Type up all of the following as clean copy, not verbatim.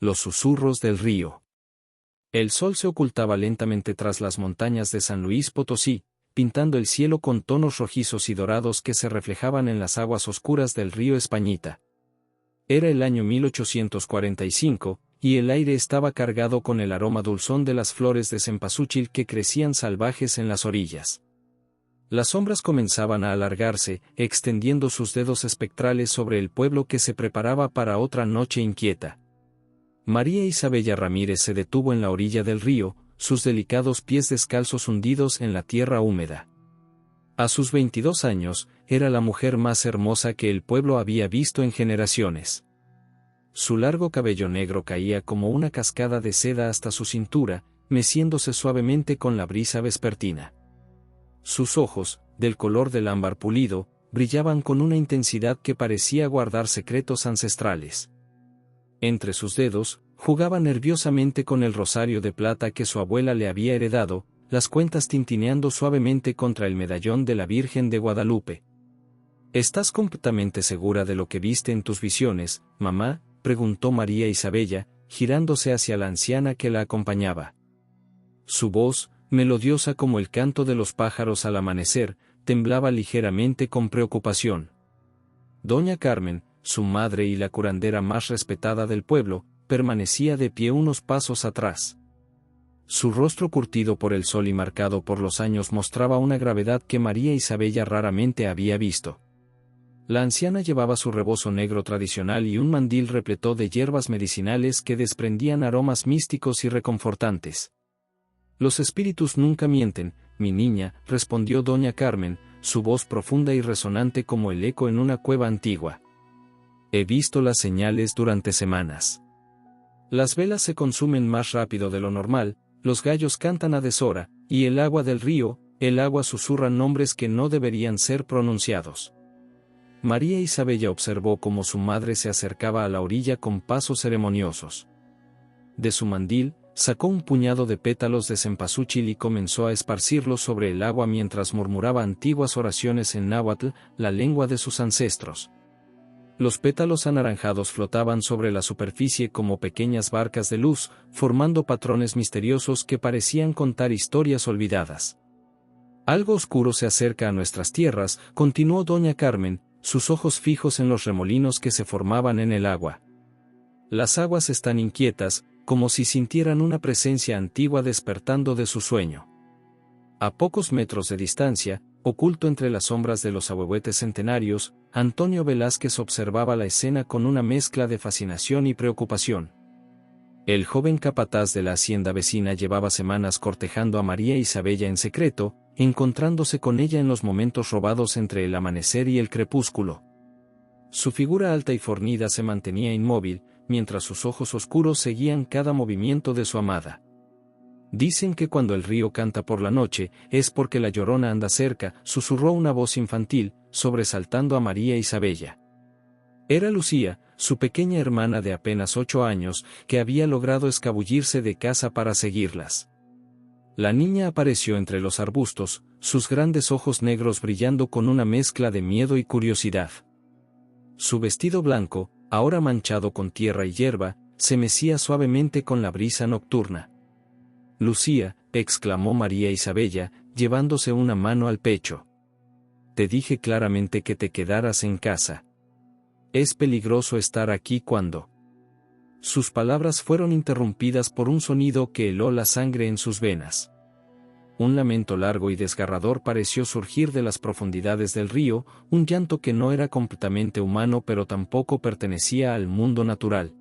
Los susurros del río. El sol se ocultaba lentamente tras las montañas de San Luis Potosí, pintando el cielo con tonos rojizos y dorados que se reflejaban en las aguas oscuras del río Españita. Era el año 1845, y el aire estaba cargado con el aroma dulzón de las flores de cempasúchil que crecían salvajes en las orillas. Las sombras comenzaban a alargarse, extendiendo sus dedos espectrales sobre el pueblo que se preparaba para otra noche inquieta. María Isabella Ramírez se detuvo en la orilla del río, sus delicados pies descalzos hundidos en la tierra húmeda. A sus 22 años, era la mujer más hermosa que el pueblo había visto en generaciones. Su largo cabello negro caía como una cascada de seda hasta su cintura, meciéndose suavemente con la brisa vespertina. Sus ojos, del color del ámbar pulido, brillaban con una intensidad que parecía guardar secretos ancestrales. Entre sus dedos, jugaba nerviosamente con el rosario de plata que su abuela le había heredado, las cuentas tintineando suavemente contra el medallón de la Virgen de Guadalupe. ¿Estás completamente segura de lo que viste en tus visiones, mamá?, preguntó María Isabella, girándose hacia la anciana que la acompañaba. Su voz, melodiosa como el canto de los pájaros al amanecer, temblaba ligeramente con preocupación. Doña Carmen, su madre y la curandera más respetada del pueblo, permanecía de pie unos pasos atrás. Su rostro curtido por el sol y marcado por los años mostraba una gravedad que María Isabella raramente había visto. La anciana llevaba su rebozo negro tradicional y un mandil repleto de hierbas medicinales que desprendían aromas místicos y reconfortantes. Los espíritus nunca mienten, mi niña, respondió doña Carmen, su voz profunda y resonante como el eco en una cueva antigua. He visto las señales durante semanas. Las velas se consumen más rápido de lo normal, los gallos cantan a deshora, y el agua del río, el agua susurra nombres que no deberían ser pronunciados. María Isabella observó cómo su madre se acercaba a la orilla con pasos ceremoniosos. De su mandil, sacó un puñado de pétalos de cempasúchil y comenzó a esparcirlos sobre el agua mientras murmuraba antiguas oraciones en náhuatl, la lengua de sus ancestros. Los pétalos anaranjados flotaban sobre la superficie como pequeñas barcas de luz, formando patrones misteriosos que parecían contar historias olvidadas. Algo oscuro se acerca a nuestras tierras, continuó doña Carmen, sus ojos fijos en los remolinos que se formaban en el agua. Las aguas están inquietas, como si sintieran una presencia antigua despertando de su sueño. A pocos metros de distancia, oculto entre las sombras de los ahuehuetes centenarios, Antonio Velázquez observaba la escena con una mezcla de fascinación y preocupación. El joven capataz de la hacienda vecina llevaba semanas cortejando a María Isabella en secreto, encontrándose con ella en los momentos robados entre el amanecer y el crepúsculo. Su figura alta y fornida se mantenía inmóvil, mientras sus ojos oscuros seguían cada movimiento de su amada. Dicen que cuando el río canta por la noche, es porque la Llorona anda cerca, susurró una voz infantil, sobresaltando a María Isabella. Era Lucía, su pequeña hermana de apenas 8 años, que había logrado escabullirse de casa para seguirlas. La niña apareció entre los arbustos, sus grandes ojos negros brillando con una mezcla de miedo y curiosidad. Su vestido blanco, ahora manchado con tierra y hierba, se mecía suavemente con la brisa nocturna. Lucía, exclamó María Isabella, llevándose una mano al pecho. Te dije claramente que te quedaras en casa. Es peligroso estar aquí cuando... Sus palabras fueron interrumpidas por un sonido que heló la sangre en sus venas. Un lamento largo y desgarrador pareció surgir de las profundidades del río, un llanto que no era completamente humano pero tampoco pertenecía al mundo natural.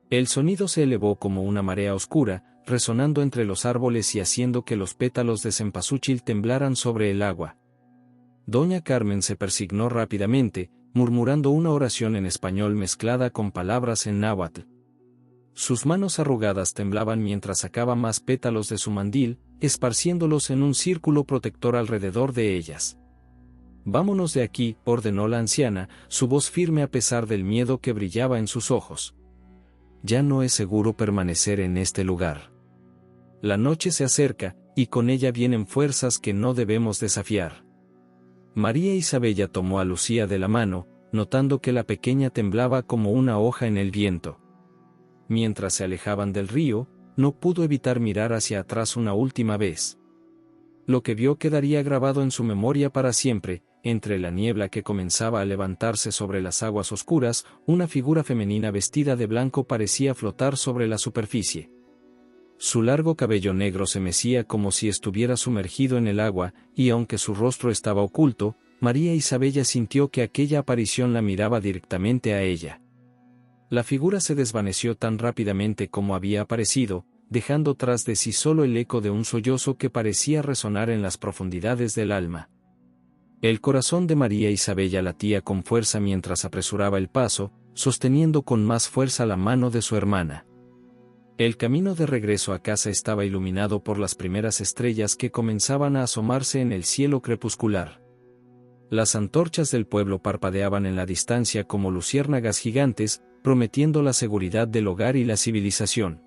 El sonido se elevó como una marea oscura, resonando entre los árboles y haciendo que los pétalos de cempasúchil temblaran sobre el agua. Doña Carmen se persignó rápidamente, murmurando una oración en español mezclada con palabras en náhuatl. Sus manos arrugadas temblaban mientras sacaba más pétalos de su mandil, esparciéndolos en un círculo protector alrededor de ellas. Vámonos de aquí, ordenó la anciana, su voz firme a pesar del miedo que brillaba en sus ojos. Ya no es seguro permanecer en este lugar. La noche se acerca, y con ella vienen fuerzas que no debemos desafiar. María Isabella tomó a Lucía de la mano, notando que la pequeña temblaba como una hoja en el viento. Mientras se alejaban del río, no pudo evitar mirar hacia atrás una última vez. Lo que vio quedaría grabado en su memoria para siempre. Entre la niebla que comenzaba a levantarse sobre las aguas oscuras, una figura femenina vestida de blanco parecía flotar sobre la superficie. Su largo cabello negro se mecía como si estuviera sumergido en el agua, y aunque su rostro estaba oculto, María Isabella sintió que aquella aparición la miraba directamente a ella. La figura se desvaneció tan rápidamente como había aparecido, dejando tras de sí solo el eco de un sollozo que parecía resonar en las profundidades del alma. El corazón de María Isabella latía con fuerza mientras apresuraba el paso, sosteniendo con más fuerza la mano de su hermana. El camino de regreso a casa estaba iluminado por las primeras estrellas que comenzaban a asomarse en el cielo crepuscular. Las antorchas del pueblo parpadeaban en la distancia como luciérnagas gigantes, prometiendo la seguridad del hogar y la civilización.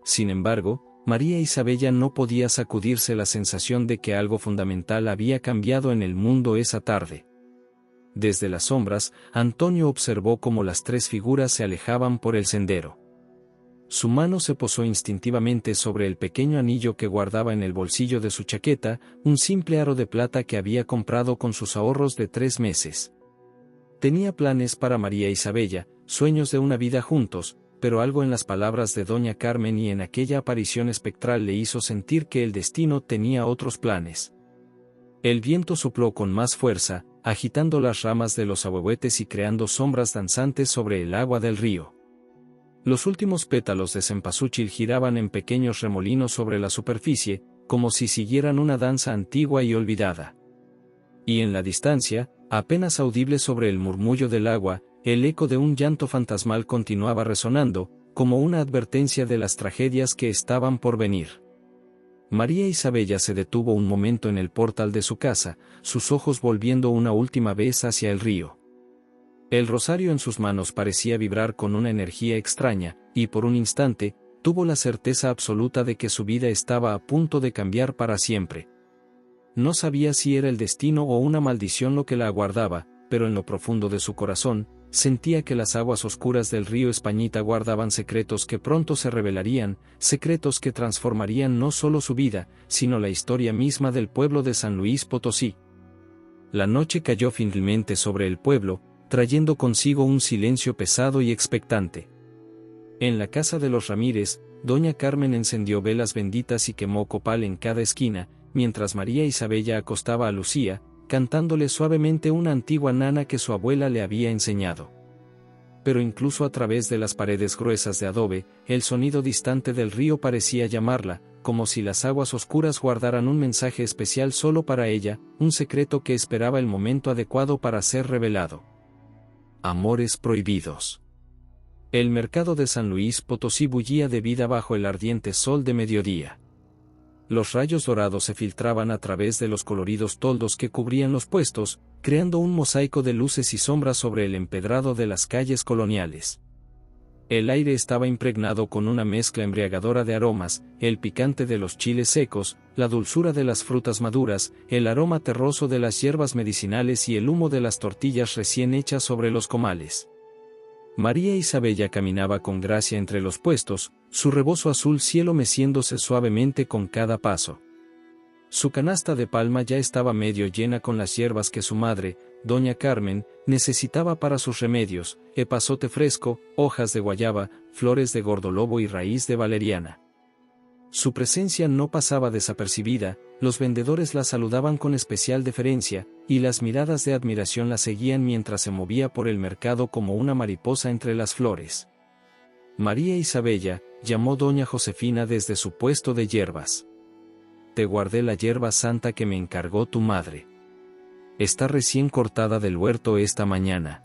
Sin embargo, María Isabella no podía sacudirse la sensación de que algo fundamental había cambiado en el mundo esa tarde. Desde las sombras, Antonio observó cómo las tres figuras se alejaban por el sendero. Su mano se posó instintivamente sobre el pequeño anillo que guardaba en el bolsillo de su chaqueta, un simple aro de plata que había comprado con sus ahorros de 3 meses. Tenía planes para María Isabella, sueños de una vida juntos, pero algo en las palabras de doña Carmen y en aquella aparición espectral le hizo sentir que el destino tenía otros planes. El viento sopló con más fuerza, agitando las ramas de los ahuehuetes y creando sombras danzantes sobre el agua del río. Los últimos pétalos de cempasúchil giraban en pequeños remolinos sobre la superficie, como si siguieran una danza antigua y olvidada. Y en la distancia, apenas audible sobre el murmullo del agua, el eco de un llanto fantasmal continuaba resonando, como una advertencia de las tragedias que estaban por venir. María Isabella se detuvo un momento en el portal de su casa, sus ojos volviendo una última vez hacia el río. El rosario en sus manos parecía vibrar con una energía extraña, y por un instante, tuvo la certeza absoluta de que su vida estaba a punto de cambiar para siempre. No sabía si era el destino o una maldición lo que la aguardaba, pero en lo profundo de su corazón, sentía que las aguas oscuras del río Españita guardaban secretos que pronto se revelarían, secretos que transformarían no solo su vida, sino la historia misma del pueblo de San Luis Potosí. La noche cayó finalmente sobre el pueblo, trayendo consigo un silencio pesado y expectante. En la casa de los Ramírez, doña Carmen encendió velas benditas y quemó copal en cada esquina, mientras María Isabella acostaba a Lucía, cantándole suavemente una antigua nana que su abuela le había enseñado. Pero incluso a través de las paredes gruesas de adobe, el sonido distante del río parecía llamarla, como si las aguas oscuras guardaran un mensaje especial solo para ella, un secreto que esperaba el momento adecuado para ser revelado. Amores prohibidos. El mercado de San Luis Potosí bullía de vida bajo el ardiente sol de mediodía. Los rayos dorados se filtraban a través de los coloridos toldos que cubrían los puestos, creando un mosaico de luces y sombras sobre el empedrado de las calles coloniales. El aire estaba impregnado con una mezcla embriagadora de aromas, el picante de los chiles secos, la dulzura de las frutas maduras, el aroma terroso de las hierbas medicinales y el humo de las tortillas recién hechas sobre los comales. María Isabella caminaba con gracia entre los puestos, su rebozo azul cielo meciéndose suavemente con cada paso. Su canasta de palma ya estaba medio llena con las hierbas que su madre, doña Carmen, necesitaba para sus remedios, epazote fresco, hojas de guayaba, flores de gordolobo y raíz de valeriana. Su presencia no pasaba desapercibida, los vendedores la saludaban con especial deferencia, y las miradas de admiración la seguían mientras se movía por el mercado como una mariposa entre las flores. María Isabella, llamó doña Josefina desde su puesto de hierbas. Te guardé la hierba santa que me encargó tu madre. Está recién cortada del huerto esta mañana.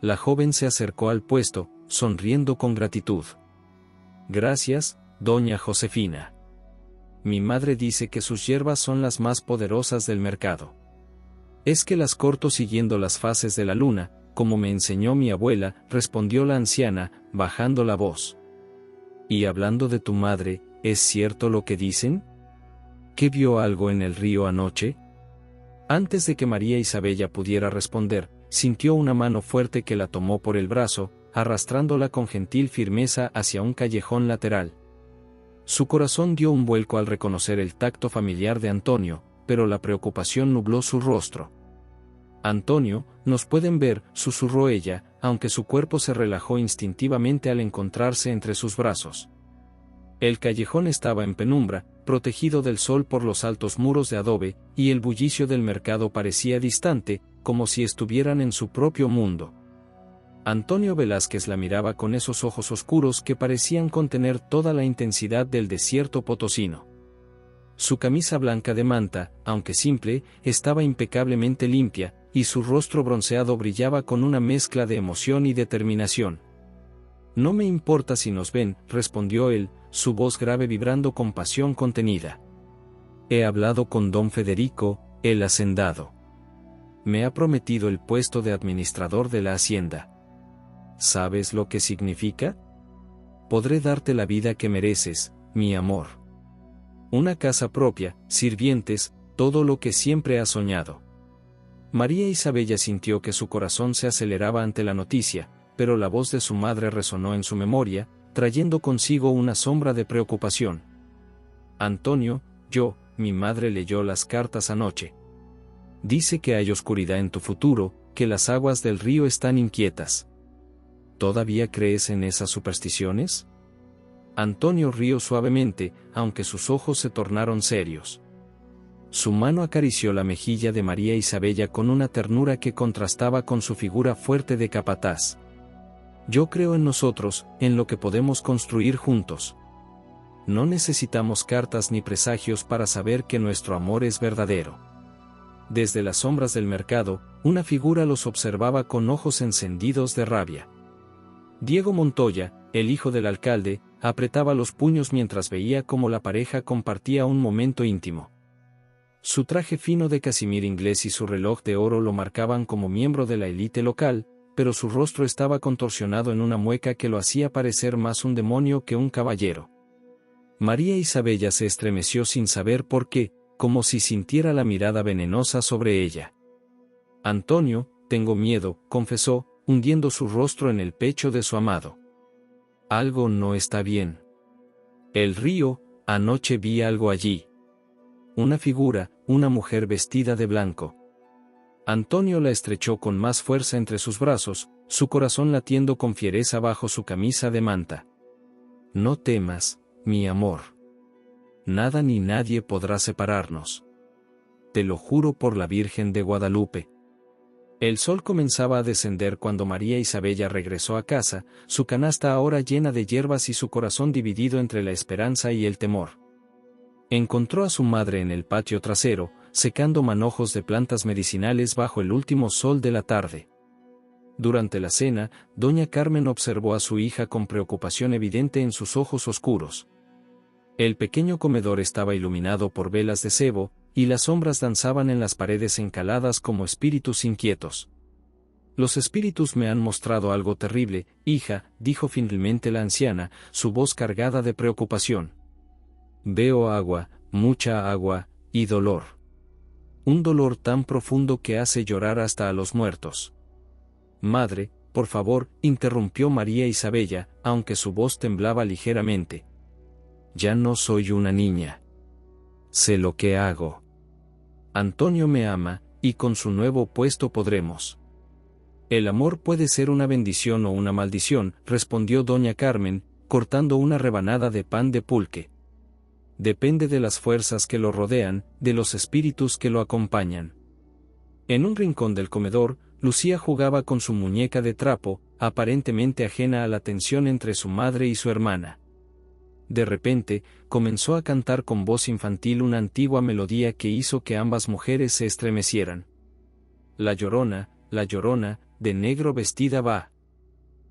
La joven se acercó al puesto, sonriendo con gratitud. Gracias, doña Josefina. Mi madre dice que sus hierbas son las más poderosas del mercado. Es que las corto siguiendo las fases de la luna, como me enseñó mi abuela, respondió la anciana, bajando la voz. Y hablando de tu madre, ¿es cierto lo que dicen? ¿Que vio algo en el río anoche? Antes de que María Isabella pudiera responder, sintió una mano fuerte que la tomó por el brazo, arrastrándola con gentil firmeza hacia un callejón lateral. Su corazón dio un vuelco al reconocer el tacto familiar de Antonio, pero la preocupación nubló su rostro. «Antonio, nos pueden ver», susurró ella, aunque su cuerpo se relajó instintivamente al encontrarse entre sus brazos. El callejón estaba en penumbra, protegido del sol por los altos muros de adobe, y el bullicio del mercado parecía distante, como si estuvieran en su propio mundo. Antonio Velázquez la miraba con esos ojos oscuros que parecían contener toda la intensidad del desierto potosino. Su camisa blanca de manta, aunque simple, estaba impecablemente limpia, y su rostro bronceado brillaba con una mezcla de emoción y determinación. «No me importa si nos ven», respondió él, su voz grave vibrando con pasión contenida. «He hablado con don Federico, el hacendado. Me ha prometido el puesto de administrador de la hacienda. ¿Sabes lo que significa? Podré darte la vida que mereces, mi amor. Una casa propia, sirvientes, todo lo que siempre has soñado». María Isabella sintió que su corazón se aceleraba ante la noticia, pero la voz de su madre resonó en su memoria, trayendo consigo una sombra de preocupación. «Antonio, mi madre leyó las cartas anoche. Dice que hay oscuridad en tu futuro, que las aguas del río están inquietas. ¿Todavía crees en esas supersticiones?». Antonio rió suavemente, aunque sus ojos se tornaron serios. Su mano acarició la mejilla de María Isabella con una ternura que contrastaba con su figura fuerte de capataz. «Yo creo en nosotros, en lo que podemos construir juntos. No necesitamos cartas ni presagios para saber que nuestro amor es verdadero». Desde las sombras del mercado, una figura los observaba con ojos encendidos de rabia. Diego Montoya, el hijo del alcalde, apretaba los puños mientras veía cómo la pareja compartía un momento íntimo. Su traje fino de casimir inglés y su reloj de oro lo marcaban como miembro de la élite local, pero su rostro estaba contorsionado en una mueca que lo hacía parecer más un demonio que un caballero. María Isabella se estremeció sin saber por qué, como si sintiera la mirada venenosa sobre ella. «Antonio, tengo miedo», confesó, hundiendo su rostro en el pecho de su amado. «Algo no está bien. El río, anoche vi algo allí. Una figura, una mujer vestida de blanco». Antonio la estrechó con más fuerza entre sus brazos, su corazón latiendo con fiereza bajo su camisa de manta. «No temas, mi amor. Nada ni nadie podrá separarnos. Te lo juro por la Virgen de Guadalupe». El sol comenzaba a descender cuando María Isabella regresó a casa, su canasta ahora llena de hierbas y su corazón dividido entre la esperanza y el temor. Encontró a su madre en el patio trasero, secando manojos de plantas medicinales bajo el último sol de la tarde. Durante la cena, doña Carmen observó a su hija con preocupación evidente en sus ojos oscuros. El pequeño comedor estaba iluminado por velas de sebo, y las sombras danzaban en las paredes encaladas como espíritus inquietos. «Los espíritus me han mostrado algo terrible, hija», dijo finalmente la anciana, su voz cargada de preocupación. «Veo agua, mucha agua, y dolor. Un dolor tan profundo que hace llorar hasta a los muertos». «Madre, por favor», interrumpió María Isabella, aunque su voz temblaba ligeramente. «Ya no soy una niña. Sé lo que hago. Antonio me ama, y con su nuevo puesto podremos». «El amor puede ser una bendición o una maldición», respondió doña Carmen, cortando una rebanada de pan de pulque. «Depende de las fuerzas que lo rodean, de los espíritus que lo acompañan». En un rincón del comedor, Lucía jugaba con su muñeca de trapo, aparentemente ajena a la tensión entre su madre y su hermana. De repente, comenzó a cantar con voz infantil una antigua melodía que hizo que ambas mujeres se estremecieran. La llorona, de negro vestida va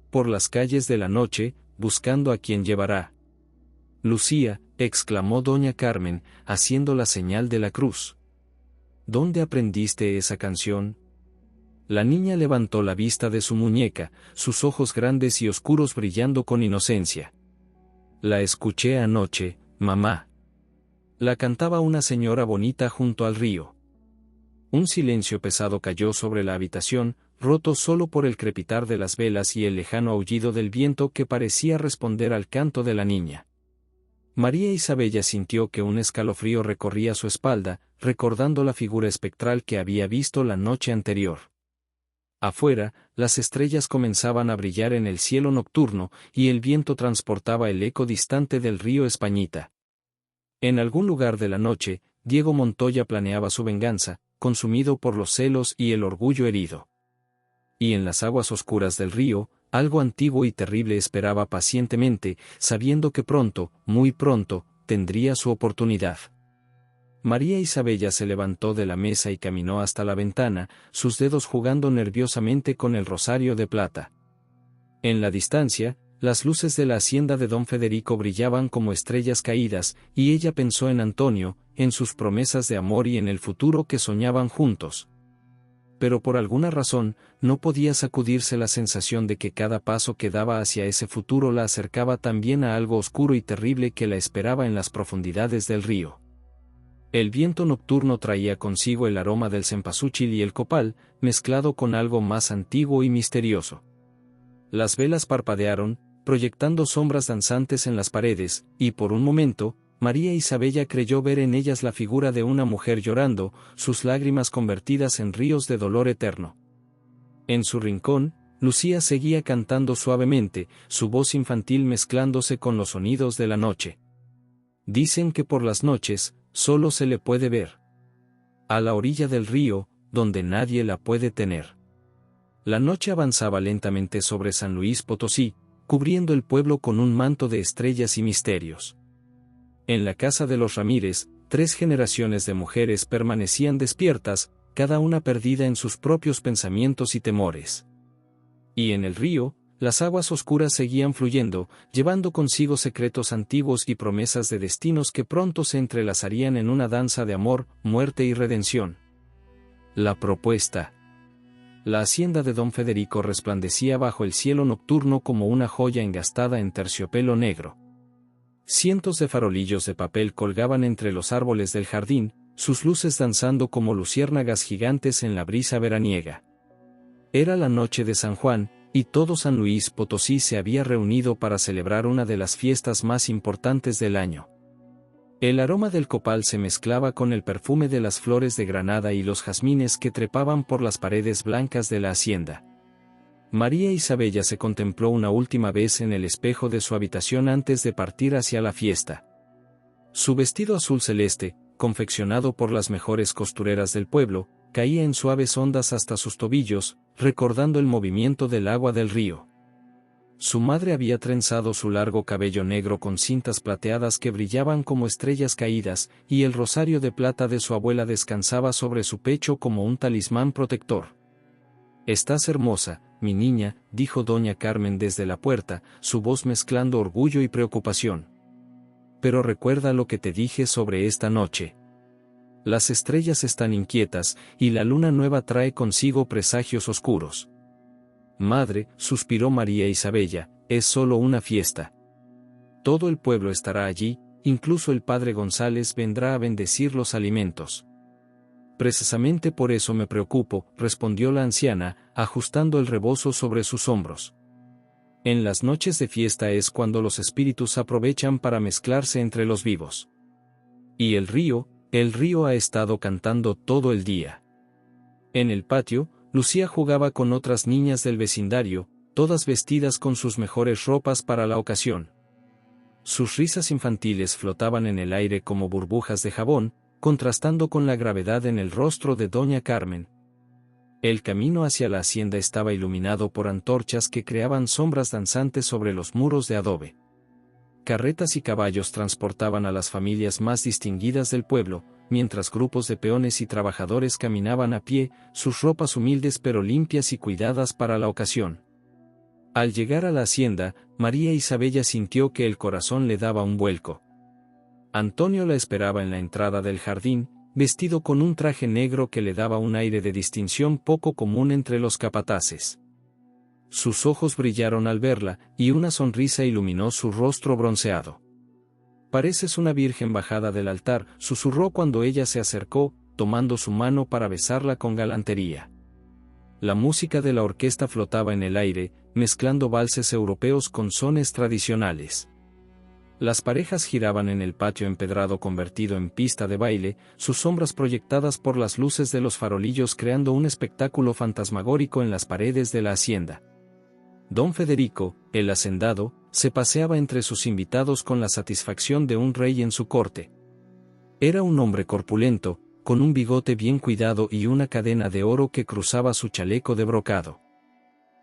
por las calles de la noche, buscando a quien llevará. «Lucía», exclamó doña Carmen, haciendo la señal de la cruz. «¿Dónde aprendiste esa canción?». La niña levantó la vista de su muñeca, sus ojos grandes y oscuros brillando con inocencia. «La escuché anoche, mamá. La cantaba una señora bonita junto al río». Un silencio pesado cayó sobre la habitación, roto solo por el crepitar de las velas y el lejano aullido del viento que parecía responder al canto de la niña. María Isabella sintió que un escalofrío recorría su espalda, recordando la figura espectral que había visto la noche anterior. Afuera, las estrellas comenzaban a brillar en el cielo nocturno, y el viento transportaba el eco distante del río Españita. En algún lugar de la noche, Diego Montoya planeaba su venganza, consumido por los celos y el orgullo herido. Y en las aguas oscuras del río, algo antiguo y terrible esperaba pacientemente, sabiendo que pronto, muy pronto, tendría su oportunidad. María Isabella se levantó de la mesa y caminó hasta la ventana, sus dedos jugando nerviosamente con el rosario de plata. En la distancia, las luces de la hacienda de don Federico brillaban como estrellas caídas, y ella pensó en Antonio, en sus promesas de amor y en el futuro que soñaban juntos. Pero por alguna razón, no podía sacudirse la sensación de que cada paso que daba hacia ese futuro la acercaba también a algo oscuro y terrible que la esperaba en las profundidades del río. El viento nocturno traía consigo el aroma del cempasúchil y el copal, mezclado con algo más antiguo y misterioso. Las velas parpadearon, proyectando sombras danzantes en las paredes, y por un momento, María Isabella creyó ver en ellas la figura de una mujer llorando, sus lágrimas convertidas en ríos de dolor eterno. En su rincón, Lucía seguía cantando suavemente, su voz infantil mezclándose con los sonidos de la noche. Dicen que por las noches, solo se le puede ver a la orilla del río, donde nadie la puede tener. La noche avanzaba lentamente sobre San Luis Potosí, cubriendo el pueblo con un manto de estrellas y misterios. En la casa de los Ramírez, 3 generaciones de mujeres permanecían despiertas, cada una perdida en sus propios pensamientos y temores. Y en el río, las aguas oscuras seguían fluyendo, llevando consigo secretos antiguos y promesas de destinos que pronto se entrelazarían en una danza de amor, muerte y redención. La propuesta. La hacienda de don Federico resplandecía bajo el cielo nocturno como una joya engastada en terciopelo negro. Cientos de farolillos de papel colgaban entre los árboles del jardín, sus luces danzando como luciérnagas gigantes en la brisa veraniega. Era la noche de San Juan, y todo San Luis Potosí se había reunido para celebrar una de las fiestas más importantes del año. El aroma del copal se mezclaba con el perfume de las flores de granada y los jazmines que trepaban por las paredes blancas de la hacienda. María Isabella se contempló una última vez en el espejo de su habitación antes de partir hacia la fiesta. Su vestido azul celeste, confeccionado por las mejores costureras del pueblo, caía en suaves ondas hasta sus tobillos, recordando el movimiento del agua del río. Su madre había trenzado su largo cabello negro con cintas plateadas que brillaban como estrellas caídas, y el rosario de plata de su abuela descansaba sobre su pecho como un talismán protector. «Estás hermosa, mi niña», dijo doña Carmen desde la puerta, su voz mezclando orgullo y preocupación. «Pero recuerda lo que te dije sobre esta noche. Las estrellas están inquietas, y la luna nueva trae consigo presagios oscuros». «Madre», suspiró María Isabella, «es solo una fiesta. Todo el pueblo estará allí, incluso el padre González vendrá a bendecir los alimentos». «Precisamente por eso me preocupo», respondió la anciana, ajustando el rebozo sobre sus hombros. «En las noches de fiesta es cuando los espíritus aprovechan para mezclarse entre los vivos. Y el río ha estado cantando todo el día». En el patio, Lucía jugaba con otras niñas del vecindario, todas vestidas con sus mejores ropas para la ocasión. Sus risas infantiles flotaban en el aire como burbujas de jabón, contrastando con la gravedad en el rostro de doña Carmen. El camino hacia la hacienda estaba iluminado por antorchas que creaban sombras danzantes sobre los muros de adobe. Carretas y caballos transportaban a las familias más distinguidas del pueblo, mientras grupos de peones y trabajadores caminaban a pie, sus ropas humildes pero limpias y cuidadas para la ocasión. Al llegar a la hacienda, María Isabella sintió que el corazón le daba un vuelco. Antonio la esperaba en la entrada del jardín, vestido con un traje negro que le daba un aire de distinción poco común entre los capataces. Sus ojos brillaron al verla, y una sonrisa iluminó su rostro bronceado. «Pareces una virgen bajada del altar», susurró cuando ella se acercó, tomando su mano para besarla con galantería. La música de la orquesta flotaba en el aire, mezclando valses europeos con sones tradicionales. Las parejas giraban en el patio empedrado convertido en pista de baile, sus sombras proyectadas por las luces de los farolillos creando un espectáculo fantasmagórico en las paredes de la hacienda. Don Federico, el hacendado, se paseaba entre sus invitados con la satisfacción de un rey en su corte. Era un hombre corpulento, con un bigote bien cuidado y una cadena de oro que cruzaba su chaleco de brocado.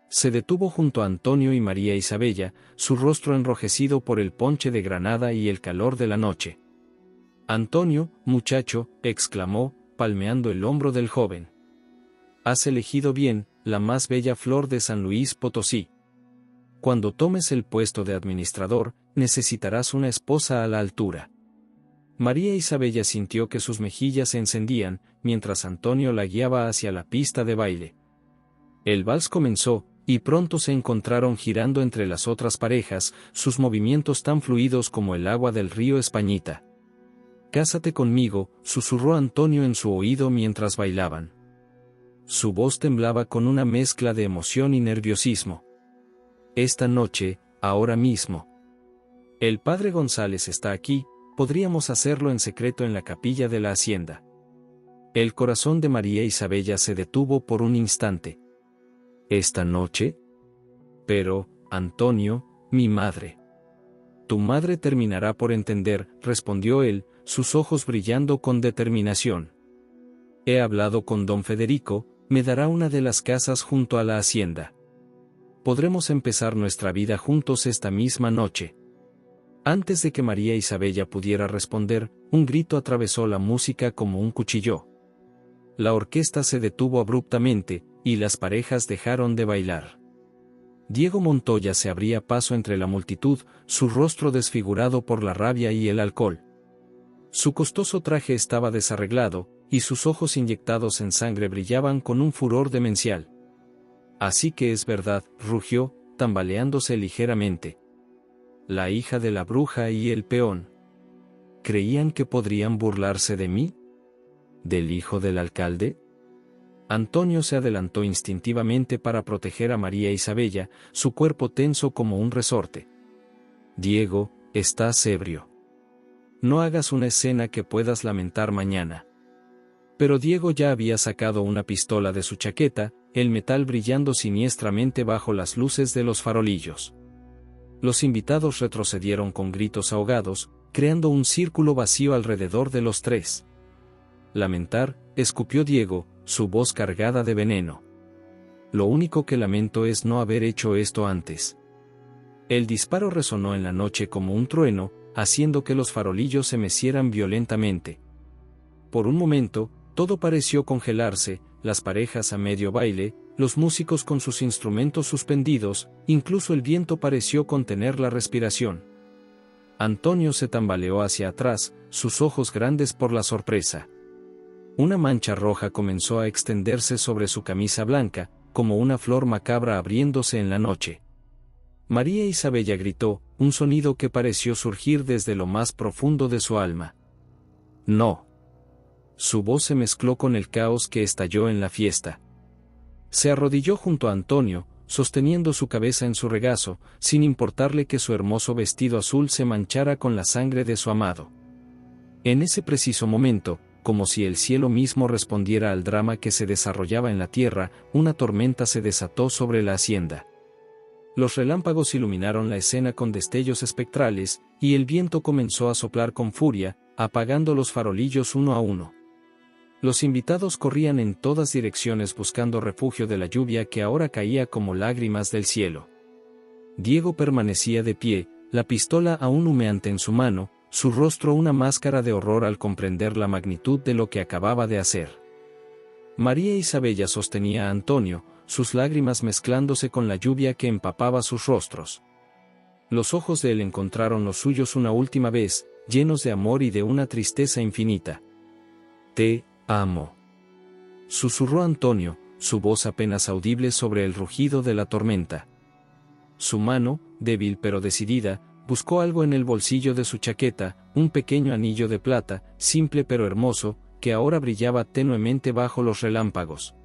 Se detuvo junto a Antonio y María Isabella, su rostro enrojecido por el ponche de granada y el calor de la noche. «Antonio, muchacho», exclamó, palmeando el hombro del joven. «Has elegido bien, la más bella flor de San Luis Potosí. Cuando tomes el puesto de administrador, necesitarás una esposa a la altura». María Isabella sintió que sus mejillas se encendían, mientras Antonio la guiaba hacia la pista de baile. El vals comenzó, y pronto se encontraron girando entre las otras parejas, sus movimientos tan fluidos como el agua del río Españita. «Cásate conmigo», susurró Antonio en su oído mientras bailaban. Su voz temblaba con una mezcla de emoción y nerviosismo. «Esta noche, ahora mismo. El padre González está aquí, podríamos hacerlo en secreto en la capilla de la hacienda». El corazón de María Isabella se detuvo por un instante. «¿Esta noche? Pero, Antonio, mi madre». «Tu madre terminará por entender», respondió él, sus ojos brillando con determinación. «He hablado con don Federico, me dará una de las casas junto a la hacienda. Podremos empezar nuestra vida juntos esta misma noche». Antes de que María Isabella pudiera responder, un grito atravesó la música como un cuchillo. La orquesta se detuvo abruptamente, y las parejas dejaron de bailar. Diego Montoya se abría paso entre la multitud, su rostro desfigurado por la rabia y el alcohol. Su costoso traje estaba desarreglado, y sus ojos inyectados en sangre brillaban con un furor demencial. «Así que es verdad», rugió, tambaleándose ligeramente. «La hija de la bruja y el peón. ¿Creían que podrían burlarse de mí? ¿Del hijo del alcalde?». Antonio se adelantó instintivamente para proteger a María Isabella, su cuerpo tenso como un resorte. «Diego, estás ebrio. No hagas una escena que puedas lamentar mañana». Pero Diego ya había sacado una pistola de su chaqueta, el metal brillando siniestramente bajo las luces de los farolillos. Los invitados retrocedieron con gritos ahogados, creando un círculo vacío alrededor de los tres. «Lamentar», escupió Diego, su voz cargada de veneno. «Lo único que lamento es no haber hecho esto antes». El disparo resonó en la noche como un trueno, haciendo que los farolillos se mecieran violentamente. Por un momento, todo pareció congelarse, las parejas a medio baile, los músicos con sus instrumentos suspendidos, incluso el viento pareció contener la respiración. Antonio se tambaleó hacia atrás, sus ojos grandes por la sorpresa. Una mancha roja comenzó a extenderse sobre su camisa blanca, como una flor macabra abriéndose en la noche. María Isabella gritó, un sonido que pareció surgir desde lo más profundo de su alma. «No». Su voz se mezcló con el caos que estalló en la fiesta. Se arrodilló junto a Antonio, sosteniendo su cabeza en su regazo, sin importarle que su hermoso vestido azul se manchara con la sangre de su amado. En ese preciso momento, como si el cielo mismo respondiera al drama que se desarrollaba en la tierra, una tormenta se desató sobre la hacienda. Los relámpagos iluminaron la escena con destellos espectrales, y el viento comenzó a soplar con furia, apagando los farolillos uno a uno. Los invitados corrían en todas direcciones buscando refugio de la lluvia que ahora caía como lágrimas del cielo. Diego permanecía de pie, la pistola aún humeante en su mano, su rostro una máscara de horror al comprender la magnitud de lo que acababa de hacer. María Isabella sostenía a Antonio, sus lágrimas mezclándose con la lluvia que empapaba sus rostros. Los ojos de él encontraron los suyos una última vez, llenos de amor y de una tristeza infinita. «Te amo», susurró Antonio, su voz apenas audible sobre el rugido de la tormenta. Su mano, débil pero decidida, buscó algo en el bolsillo de su chaqueta, un pequeño anillo de plata, simple pero hermoso, que ahora brillaba tenuemente bajo los relámpagos.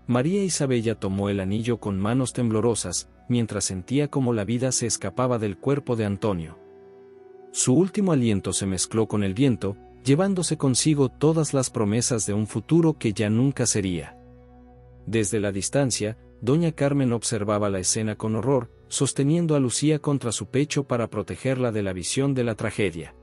María Isabella tomó el anillo con manos temblorosas, mientras sentía como la vida se escapaba del cuerpo de Antonio. Su último aliento se mezcló con el viento, llevándose consigo todas las promesas de un futuro que ya nunca sería. Desde la distancia, doña Carmen observaba la escena con horror, sosteniendo a Lucía contra su pecho para protegerla de la visión de la tragedia.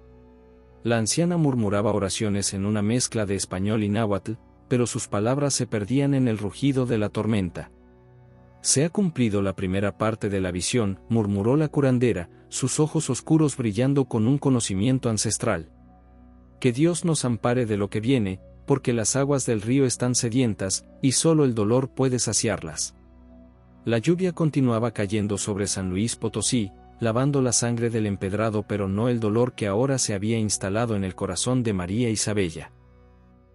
La anciana murmuraba oraciones en una mezcla de español y náhuatl, pero sus palabras se perdían en el rugido de la tormenta. «Se ha cumplido la primera parte de la visión», murmuró la curandera, sus ojos oscuros brillando con un conocimiento ancestral. «Que Dios nos ampare de lo que viene, porque las aguas del río están sedientas, y solo el dolor puede saciarlas». La lluvia continuaba cayendo sobre San Luis Potosí, lavando la sangre del empedrado, pero no el dolor que ahora se había instalado en el corazón de María Isabella.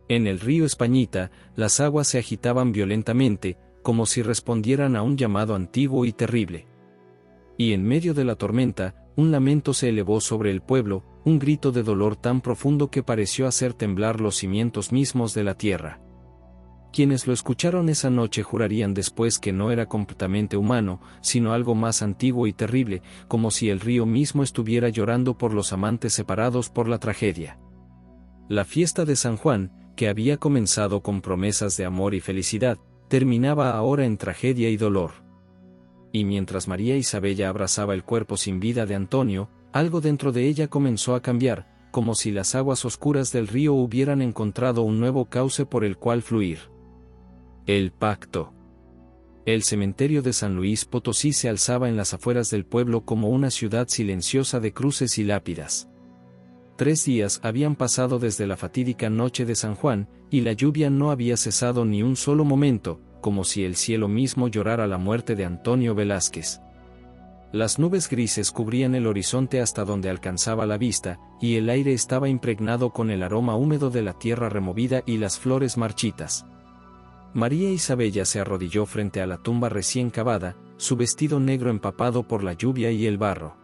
En el río Españita, las aguas se agitaban violentamente, como si respondieran a un llamado antiguo y terrible. Y en medio de la tormenta, un lamento se elevó sobre el pueblo, un grito de dolor tan profundo que pareció hacer temblar los cimientos mismos de la tierra. Quienes lo escucharon esa noche jurarían después que no era completamente humano, sino algo más antiguo y terrible, como si el río mismo estuviera llorando por los amantes separados por la tragedia. La fiesta de San Juan, que había comenzado con promesas de amor y felicidad, terminaba ahora en tragedia y dolor. Y mientras María Isabella abrazaba el cuerpo sin vida de Antonio, algo dentro de ella comenzó a cambiar, como si las aguas oscuras del río hubieran encontrado un nuevo cauce por el cual fluir. El pacto. El cementerio de San Luis Potosí se alzaba en las afueras del pueblo como una ciudad silenciosa de cruces y lápidas. 3 días habían pasado desde la fatídica noche de San Juan, y la lluvia no había cesado ni un solo momento, como si el cielo mismo llorara la muerte de Antonio Velázquez. Las nubes grises cubrían el horizonte hasta donde alcanzaba la vista, y el aire estaba impregnado con el aroma húmedo de la tierra removida y las flores marchitas. María Isabella se arrodilló frente a la tumba recién cavada, su vestido negro empapado por la lluvia y el barro.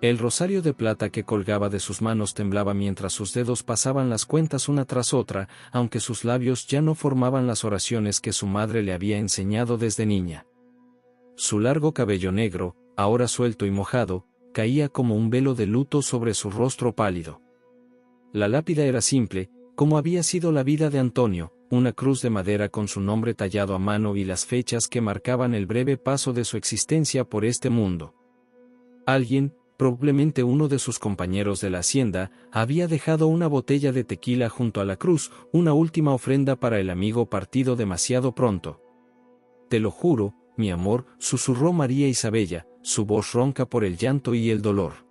El rosario de plata que colgaba de sus manos temblaba mientras sus dedos pasaban las cuentas una tras otra, aunque sus labios ya no formaban las oraciones que su madre le había enseñado desde niña. Su largo cabello negro, ahora suelto y mojado, caía como un velo de luto sobre su rostro pálido. La lápida era simple, como había sido la vida de Antonio, una cruz de madera con su nombre tallado a mano y las fechas que marcaban el breve paso de su existencia por este mundo. Alguien, probablemente uno de sus compañeros de la hacienda, había dejado una botella de tequila junto a la cruz, una última ofrenda para el amigo partido demasiado pronto. «Te lo juro, mi amor», susurró María Isabella, su voz ronca por el llanto y el dolor.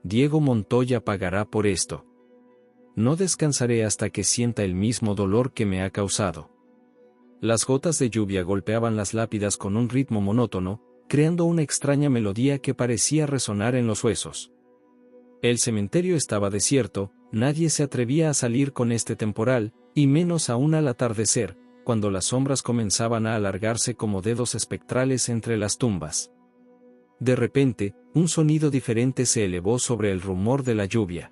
«Diego Montoya pagará por esto. No descansaré hasta que sienta el mismo dolor que me ha causado». Las gotas de lluvia golpeaban las lápidas con un ritmo monótono, creando una extraña melodía que parecía resonar en los huesos. El cementerio estaba desierto, nadie se atrevía a salir con este temporal, y menos aún al atardecer, cuando las sombras comenzaban a alargarse como dedos espectrales entre las tumbas. De repente, un sonido diferente se elevó sobre el rumor de la lluvia.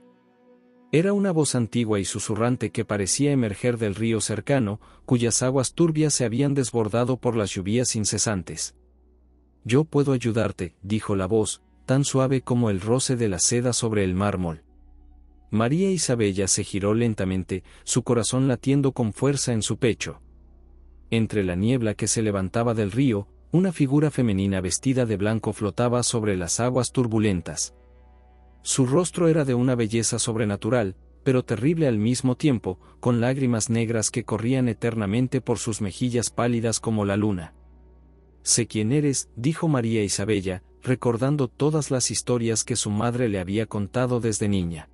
Era una voz antigua y susurrante que parecía emerger del río cercano, cuyas aguas turbias se habían desbordado por las lluvias incesantes. «Yo puedo ayudarte», dijo la voz, tan suave como el roce de la seda sobre el mármol. María Isabella se giró lentamente, su corazón latiendo con fuerza en su pecho. Entre la niebla que se levantaba del río, una figura femenina vestida de blanco flotaba sobre las aguas turbulentas. Su rostro era de una belleza sobrenatural, pero terrible al mismo tiempo, con lágrimas negras que corrían eternamente por sus mejillas pálidas como la luna. «Sé quién eres», dijo María Isabella, recordando todas las historias que su madre le había contado desde niña.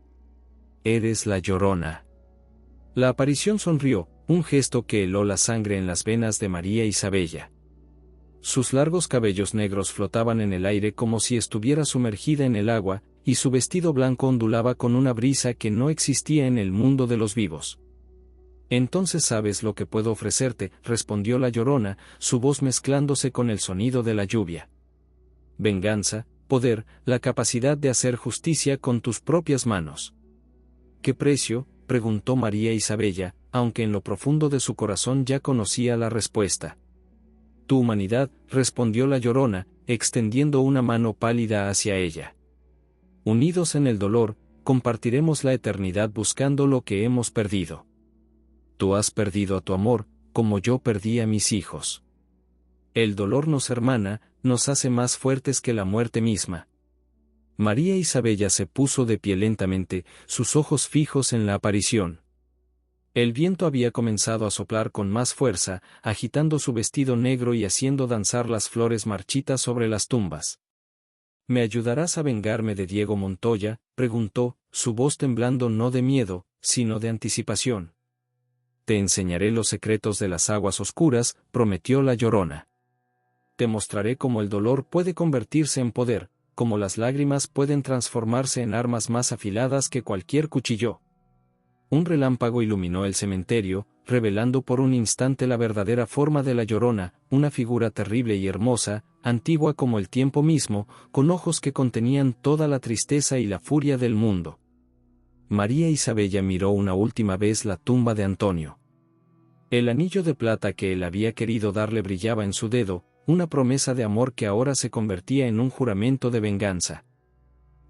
«Eres la Llorona». La aparición sonrió, un gesto que heló la sangre en las venas de María Isabella. Sus largos cabellos negros flotaban en el aire como si estuviera sumergida en el agua, y su vestido blanco ondulaba con una brisa que no existía en el mundo de los vivos. «Entonces sabes lo que puedo ofrecerte», respondió la Llorona, su voz mezclándose con el sonido de la lluvia. «Venganza, poder, la capacidad de hacer justicia con tus propias manos». «¿Qué precio?», preguntó María Isabella, aunque en lo profundo de su corazón ya conocía la respuesta. Tu humanidad, respondió la Llorona, extendiendo una mano pálida hacia ella. Unidos en el dolor, compartiremos la eternidad buscando lo que hemos perdido. Tú has perdido a tu amor, como yo perdí a mis hijos. El dolor nos hermana, nos hace más fuertes que la muerte misma. María Isabella se puso de pie lentamente, sus ojos fijos en la aparición. El viento había comenzado a soplar con más fuerza, agitando su vestido negro y haciendo danzar las flores marchitas sobre las tumbas. ¿Me ayudarás a vengarme de Diego Montoya?, preguntó, su voz temblando no de miedo, sino de anticipación. Te enseñaré los secretos de las aguas oscuras, prometió la Llorona. Te mostraré cómo el dolor puede convertirse en poder, cómo las lágrimas pueden transformarse en armas más afiladas que cualquier cuchillo. Un relámpago iluminó el cementerio, revelando por un instante la verdadera forma de la Llorona, una figura terrible y hermosa, antigua como el tiempo mismo, con ojos que contenían toda la tristeza y la furia del mundo. María Isabella miró una última vez la tumba de Antonio. El anillo de plata que él había querido darle brillaba en su dedo, una promesa de amor que ahora se convertía en un juramento de venganza.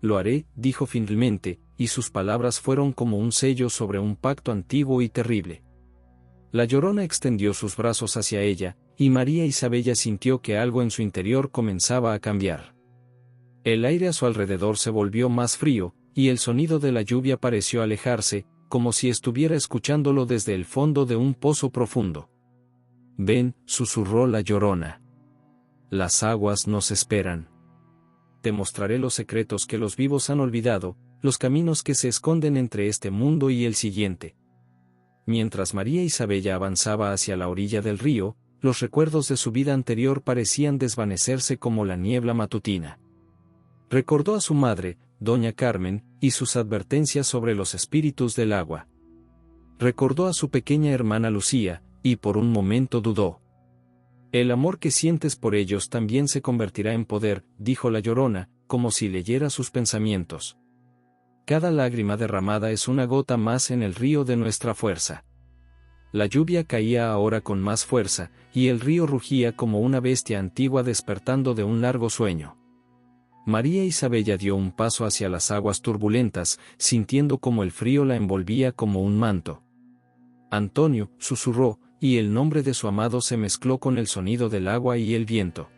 Lo haré, dijo finalmente, y sus palabras fueron como un sello sobre un pacto antiguo y terrible. La Llorona extendió sus brazos hacia ella, y María Isabella sintió que algo en su interior comenzaba a cambiar. El aire a su alrededor se volvió más frío, y el sonido de la lluvia pareció alejarse, como si estuviera escuchándolo desde el fondo de un pozo profundo. Ven, susurró la Llorona. Las aguas nos esperan. Te mostraré los secretos que los vivos han olvidado, los caminos que se esconden entre este mundo y el siguiente. Mientras María Isabella avanzaba hacia la orilla del río, los recuerdos de su vida anterior parecían desvanecerse como la niebla matutina. Recordó a su madre, doña Carmen, y sus advertencias sobre los espíritus del agua. Recordó a su pequeña hermana Lucía, y por un momento dudó. El amor que sientes por ellos también se convertirá en poder, dijo la Llorona, como si leyera sus pensamientos. Cada lágrima derramada es una gota más en el río de nuestra fuerza. La lluvia caía ahora con más fuerza, y el río rugía como una bestia antigua despertando de un largo sueño. María Isabella dio un paso hacia las aguas turbulentas, sintiendo como el frío la envolvía como un manto. Antonio, susurró, y el nombre de su amado se mezcló con el sonido del agua y el viento.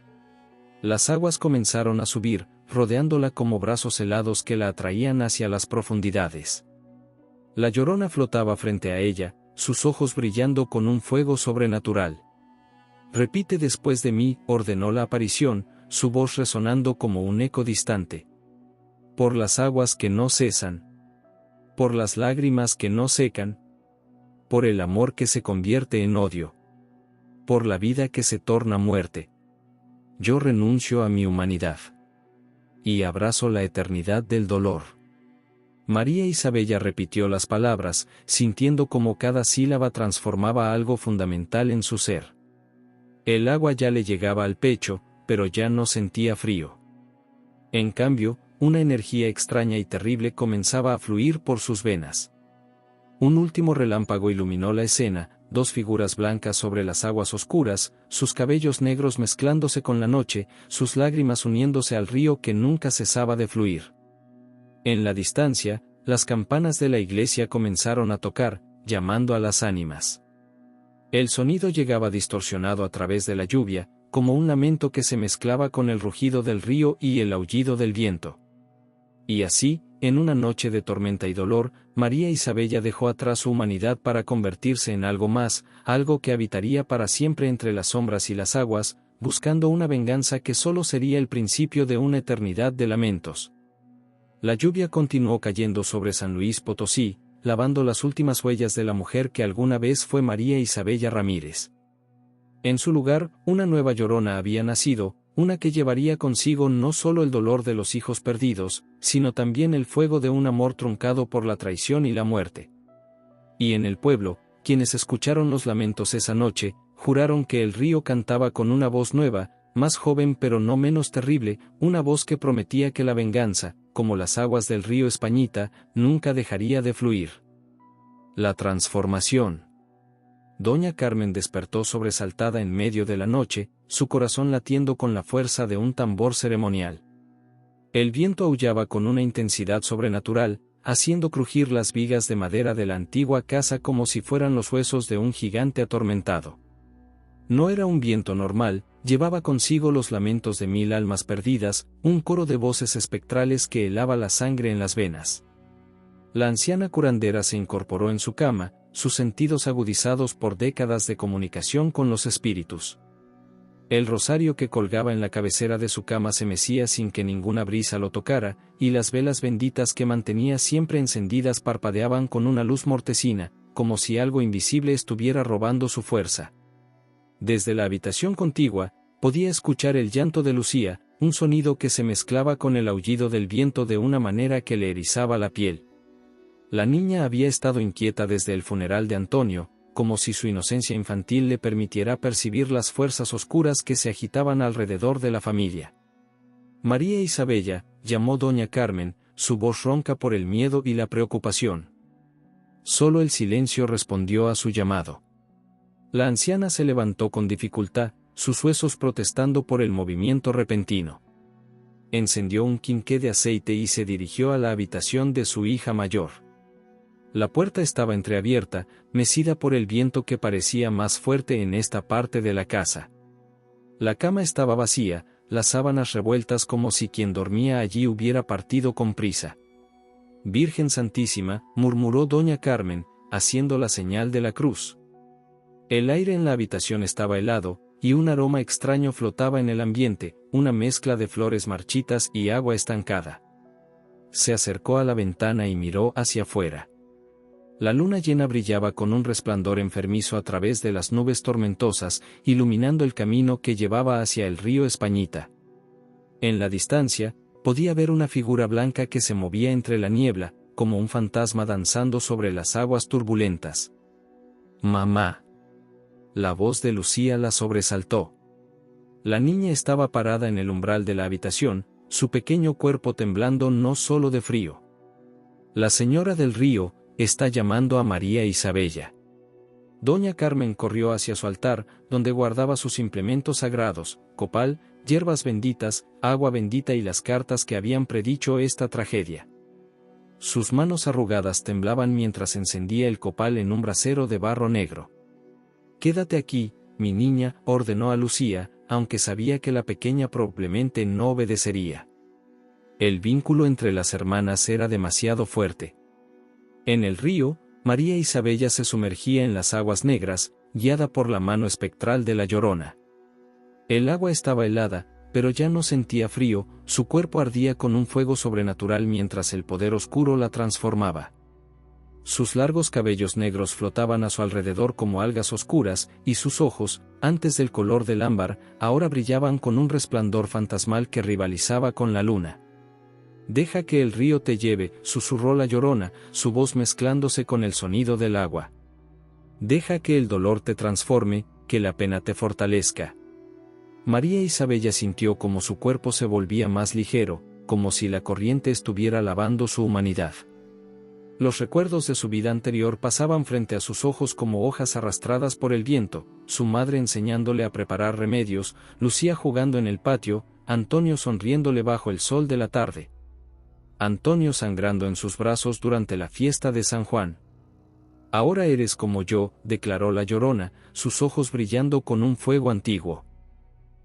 Las aguas comenzaron a subir, rodeándola como brazos helados que la atraían hacia las profundidades. La Llorona flotaba frente a ella, sus ojos brillando con un fuego sobrenatural. Repite después de mí, ordenó la aparición, su voz resonando como un eco distante. Por las aguas que no cesan. Por las lágrimas que no secan. Por el amor que se convierte en odio. Por la vida que se torna muerte. Yo renuncio a mi humanidad. Y abrazo la eternidad del dolor. María Isabella repitió las palabras, sintiendo como cada sílaba transformaba algo fundamental en su ser. El agua ya le llegaba al pecho, pero ya no sentía frío. En cambio, una energía extraña y terrible comenzaba a fluir por sus venas. Un último relámpago iluminó la escena, dos figuras blancas sobre las aguas oscuras, sus cabellos negros mezclándose con la noche, sus lágrimas uniéndose al río que nunca cesaba de fluir. En la distancia, las campanas de la iglesia comenzaron a tocar, llamando a las ánimas. El sonido llegaba distorsionado a través de la lluvia, como un lamento que se mezclaba con el rugido del río y el aullido del viento. Y así, en una noche de tormenta y dolor, María Isabella dejó atrás su humanidad para convertirse en algo más, algo que habitaría para siempre entre las sombras y las aguas, buscando una venganza que solo sería el principio de una eternidad de lamentos. La lluvia continuó cayendo sobre San Luis Potosí, lavando las últimas huellas de la mujer que alguna vez fue María Isabella Ramírez. En su lugar, una nueva Llorona había nacido, una que llevaría consigo no solo el dolor de los hijos perdidos, sino también el fuego de un amor truncado por la traición y la muerte. Y en el pueblo, quienes escucharon los lamentos esa noche, juraron que el río cantaba con una voz nueva, más joven pero no menos terrible, una voz que prometía que la venganza, como las aguas del río Españita, nunca dejaría de fluir. La transformación. Doña Carmen despertó sobresaltada en medio de la noche, su corazón latiendo con la fuerza de un tambor ceremonial. El viento aullaba con una intensidad sobrenatural, haciendo crujir las vigas de madera de la antigua casa como si fueran los huesos de un gigante atormentado. No era un viento normal, llevaba consigo los lamentos de 1000 almas perdidas, un coro de voces espectrales que helaba la sangre en las venas. La anciana curandera se incorporó en su cama, sus sentidos agudizados por décadas de comunicación con los espíritus. El rosario que colgaba en la cabecera de su cama se mecía sin que ninguna brisa lo tocara, y las velas benditas que mantenía siempre encendidas parpadeaban con una luz mortecina, como si algo invisible estuviera robando su fuerza. Desde la habitación contigua, podía escuchar el llanto de Lucía, un sonido que se mezclaba con el aullido del viento de una manera que le erizaba la piel. La niña había estado inquieta desde el funeral de Antonio, como si su inocencia infantil le permitiera percibir las fuerzas oscuras que se agitaban alrededor de la familia. María Isabella, llamó doña Carmen, su voz ronca por el miedo y la preocupación. Solo el silencio respondió a su llamado. La anciana se levantó con dificultad, sus huesos protestando por el movimiento repentino. Encendió un quinqué de aceite y se dirigió a la habitación de su hija mayor. La puerta estaba entreabierta, mecida por el viento que parecía más fuerte en esta parte de la casa. La cama estaba vacía, las sábanas revueltas como si quien dormía allí hubiera partido con prisa. Virgen Santísima, murmuró doña Carmen, haciendo la señal de la cruz. El aire en la habitación estaba helado, y un aroma extraño flotaba en el ambiente, una mezcla de flores marchitas y agua estancada. Se acercó a la ventana y miró hacia afuera. La luna llena brillaba con un resplandor enfermizo a través de las nubes tormentosas, iluminando el camino que llevaba hacia el río Españita. En la distancia, podía ver una figura blanca que se movía entre la niebla, como un fantasma danzando sobre las aguas turbulentas. «Mamá». La voz de Lucía la sobresaltó. La niña estaba parada en el umbral de la habitación, su pequeño cuerpo temblando no solo de frío. «La señora del río está llamando a María Isabella». Doña Carmen corrió hacia su altar, donde guardaba sus implementos sagrados, copal, hierbas benditas, agua bendita y las cartas que habían predicho esta tragedia. Sus manos arrugadas temblaban mientras encendía el copal en un brasero de barro negro. «Quédate aquí, mi niña», ordenó a Lucía, aunque sabía que la pequeña probablemente no obedecería. El vínculo entre las hermanas era demasiado fuerte. En el río, María Isabella se sumergía en las aguas negras, guiada por la mano espectral de la Llorona. El agua estaba helada, pero ya no sentía frío, su cuerpo ardía con un fuego sobrenatural mientras el poder oscuro la transformaba. Sus largos cabellos negros flotaban a su alrededor como algas oscuras, y sus ojos, antes del color del ámbar, ahora brillaban con un resplandor fantasmal que rivalizaba con la luna. «Deja que el río te lleve», susurró la Llorona, su voz mezclándose con el sonido del agua. «Deja que el dolor te transforme, que la pena te fortalezca». María Isabella sintió como su cuerpo se volvía más ligero, como si la corriente estuviera lavando su humanidad. Los recuerdos de su vida anterior pasaban frente a sus ojos como hojas arrastradas por el viento, su madre enseñándole a preparar remedios, Lucía jugando en el patio, Antonio sonriéndole bajo el sol de la tarde. Antonio sangrando en sus brazos durante la fiesta de San Juan. «Ahora eres como yo», declaró la Llorona, sus ojos brillando con un fuego antiguo.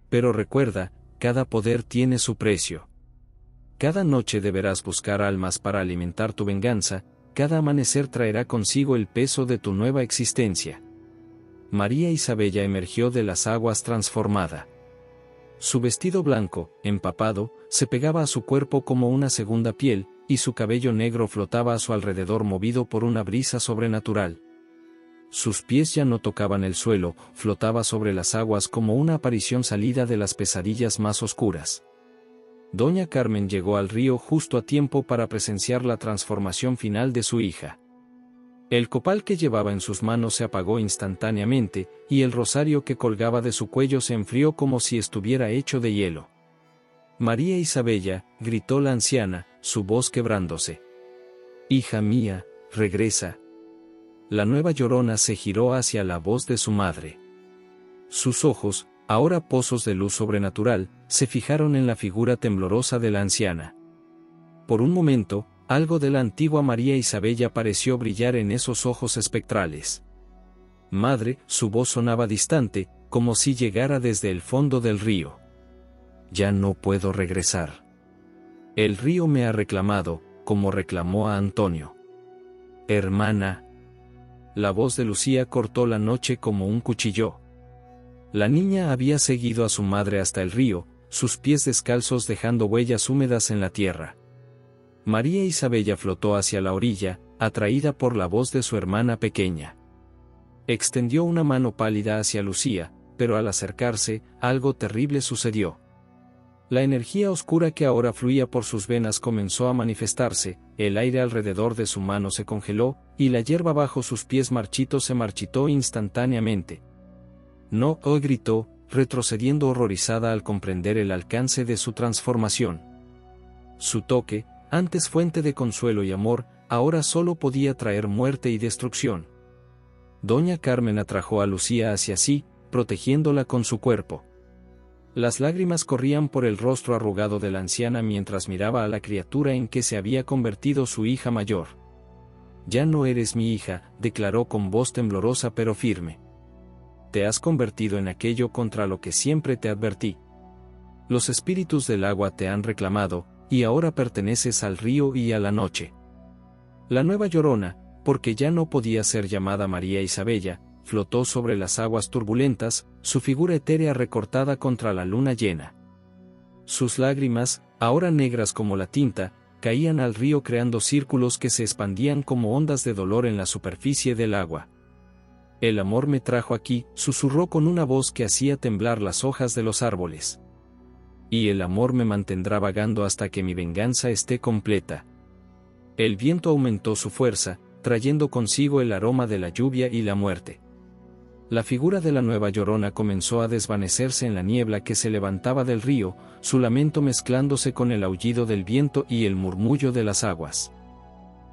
«Pero recuerda, cada poder tiene su precio. Cada noche deberás buscar almas para alimentar tu venganza, cada amanecer traerá consigo el peso de tu nueva existencia». María Isabella emergió de las aguas transformada. Su vestido blanco, empapado, se pegaba a su cuerpo como una segunda piel, y su cabello negro flotaba a su alrededor movido por una brisa sobrenatural. Sus pies ya no tocaban el suelo, flotaba sobre las aguas como una aparición salida de las pesadillas más oscuras. Doña Carmen llegó al río justo a tiempo para presenciar la transformación final de su hija. El copal que llevaba en sus manos se apagó instantáneamente, y el rosario que colgaba de su cuello se enfrió como si estuviera hecho de hielo. «María Isabella», gritó la anciana, su voz quebrándose. «Hija mía, regresa. La nueva Llorona se giró hacia la voz de su madre. Sus ojos, ahora pozos de luz sobrenatural, se fijaron en la figura temblorosa de la anciana. Por un momento, algo de la antigua María Isabella pareció brillar en esos ojos espectrales. Madre, su voz sonaba distante, como si llegara desde el fondo del río. Ya no puedo regresar. El río me ha reclamado, como reclamó a Antonio. Hermana. La voz de Lucía cortó la noche como un cuchillo. La niña había seguido a su madre hasta el río, sus pies descalzos dejando huellas húmedas en la tierra. María Isabella flotó hacia la orilla, atraída por la voz de su hermana pequeña. Extendió una mano pálida hacia Lucía, pero al acercarse, algo terrible sucedió. La energía oscura que ahora fluía por sus venas comenzó a manifestarse, el aire alrededor de su mano se congeló, y la hierba bajo sus pies marchitos se marchitó instantáneamente. No, oh, gritó, retrocediendo horrorizada al comprender el alcance de su transformación. Su toque, antes fuente de consuelo y amor, ahora solo podía traer muerte y destrucción. Doña Carmen atrajo a Lucía hacia sí, protegiéndola con su cuerpo. Las lágrimas corrían por el rostro arrugado de la anciana mientras miraba a la criatura en que se había convertido su hija mayor. Ya no eres mi hija, declaró con voz temblorosa pero firme. Te has convertido en aquello contra lo que siempre te advertí. Los espíritus del agua te han reclamado, y ahora perteneces al río y a la noche. La nueva Llorona, porque ya no podía ser llamada María Isabella, flotó sobre las aguas turbulentas, su figura etérea recortada contra la luna llena. Sus lágrimas, ahora negras como la tinta, caían al río creando círculos que se expandían como ondas de dolor en la superficie del agua. El amor me trajo aquí, susurró con una voz que hacía temblar las hojas de los árboles. Y el amor me mantendrá vagando hasta que mi venganza esté completa. El viento aumentó su fuerza, trayendo consigo el aroma de la lluvia y la muerte. La figura de la nueva Llorona comenzó a desvanecerse en la niebla que se levantaba del río, su lamento mezclándose con el aullido del viento y el murmullo de las aguas.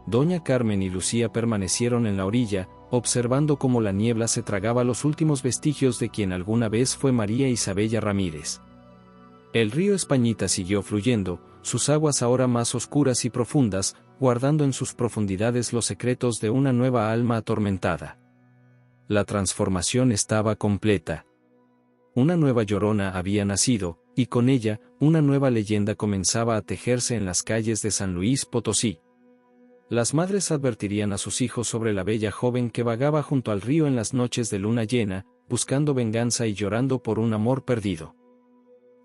Doña Carmen y Lucía permanecieron en la orilla, observando cómo la niebla se tragaba los últimos vestigios de quien alguna vez fue María Isabella Ramírez. El río Españita siguió fluyendo, sus aguas ahora más oscuras y profundas, guardando en sus profundidades los secretos de una nueva alma atormentada. La transformación estaba completa. Una nueva Llorona había nacido, y con ella, una nueva leyenda comenzaba a tejerse en las calles de San Luis Potosí. Las madres advertirían a sus hijos sobre la bella joven que vagaba junto al río en las noches de luna llena, buscando venganza y llorando por un amor perdido.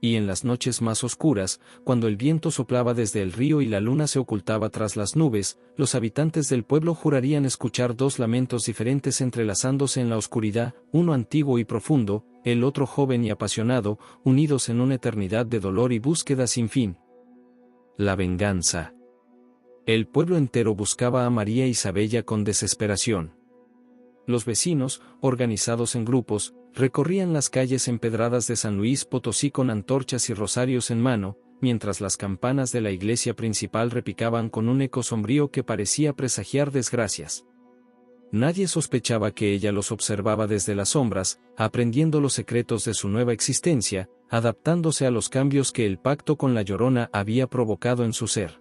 Y en las noches más oscuras, cuando el viento soplaba desde el río y la luna se ocultaba tras las nubes, los habitantes del pueblo jurarían escuchar dos lamentos diferentes entrelazándose en la oscuridad, uno antiguo y profundo, el otro joven y apasionado, unidos en una eternidad de dolor y búsqueda sin fin. La venganza. El pueblo entero buscaba a María Isabella con desesperación. Los vecinos, organizados en grupos, recorrían las calles empedradas de San Luis Potosí con antorchas y rosarios en mano, mientras las campanas de la iglesia principal repicaban con un eco sombrío que parecía presagiar desgracias. Nadie sospechaba que ella los observaba desde las sombras, aprendiendo los secretos de su nueva existencia, adaptándose a los cambios que el pacto con la Llorona había provocado en su ser.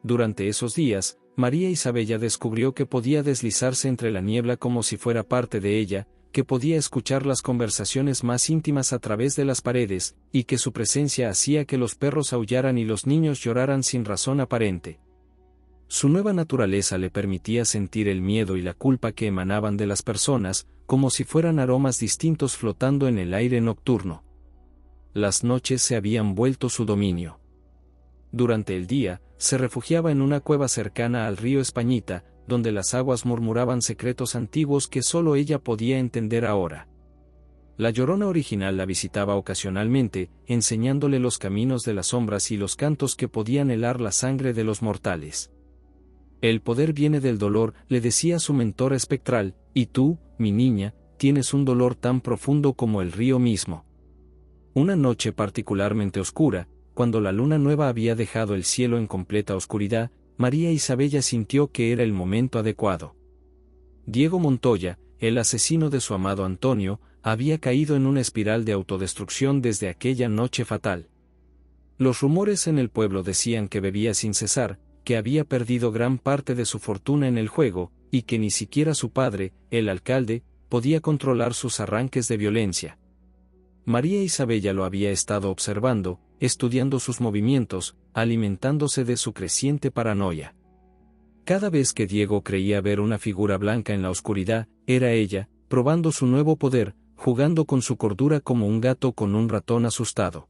Durante esos días, María Isabella descubrió que podía deslizarse entre la niebla como si fuera parte de ella, que podía escuchar las conversaciones más íntimas a través de las paredes, y que su presencia hacía que los perros aullaran y los niños lloraran sin razón aparente. Su nueva naturaleza le permitía sentir el miedo y la culpa que emanaban de las personas, como si fueran aromas distintos flotando en el aire nocturno. Las noches se habían vuelto su dominio. Durante el día, se refugiaba en una cueva cercana al río Españita, donde las aguas murmuraban secretos antiguos que solo ella podía entender ahora. La Llorona original la visitaba ocasionalmente, enseñándole los caminos de las sombras y los cantos que podían helar la sangre de los mortales. El poder viene del dolor, le decía su mentora espectral, y tú, mi niña, tienes un dolor tan profundo como el río mismo. Una noche particularmente oscura, cuando la luna nueva había dejado el cielo en completa oscuridad, María Isabella sintió que era el momento adecuado. Diego Montoya, el asesino de su amado Antonio, había caído en una espiral de autodestrucción desde aquella noche fatal. Los rumores en el pueblo decían que bebía sin cesar, que había perdido gran parte de su fortuna en el juego, y que ni siquiera su padre, el alcalde, podía controlar sus arranques de violencia. María Isabella lo había estado observando, estudiando sus movimientos, alimentándose de su creciente paranoia. Cada vez que Diego creía ver una figura blanca en la oscuridad, era ella, probando su nuevo poder, jugando con su cordura como un gato con un ratón asustado.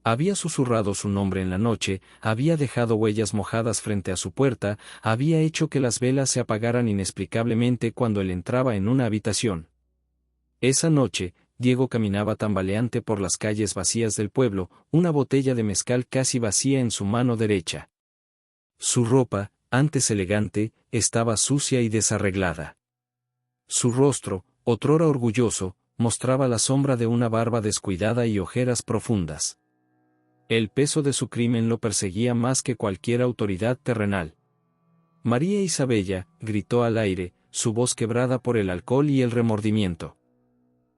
Había susurrado su nombre en la noche, había dejado huellas mojadas frente a su puerta, había hecho que las velas se apagaran inexplicablemente cuando él entraba en una habitación. Esa noche, Diego caminaba tambaleante por las calles vacías del pueblo, una botella de mezcal casi vacía en su mano derecha. Su ropa, antes elegante, estaba sucia y desarreglada. Su rostro, otrora orgulloso, mostraba la sombra de una barba descuidada y ojeras profundas. El peso de su crimen lo perseguía más que cualquier autoridad terrenal. María Isabella, gritó al aire, su voz quebrada por el alcohol y el remordimiento.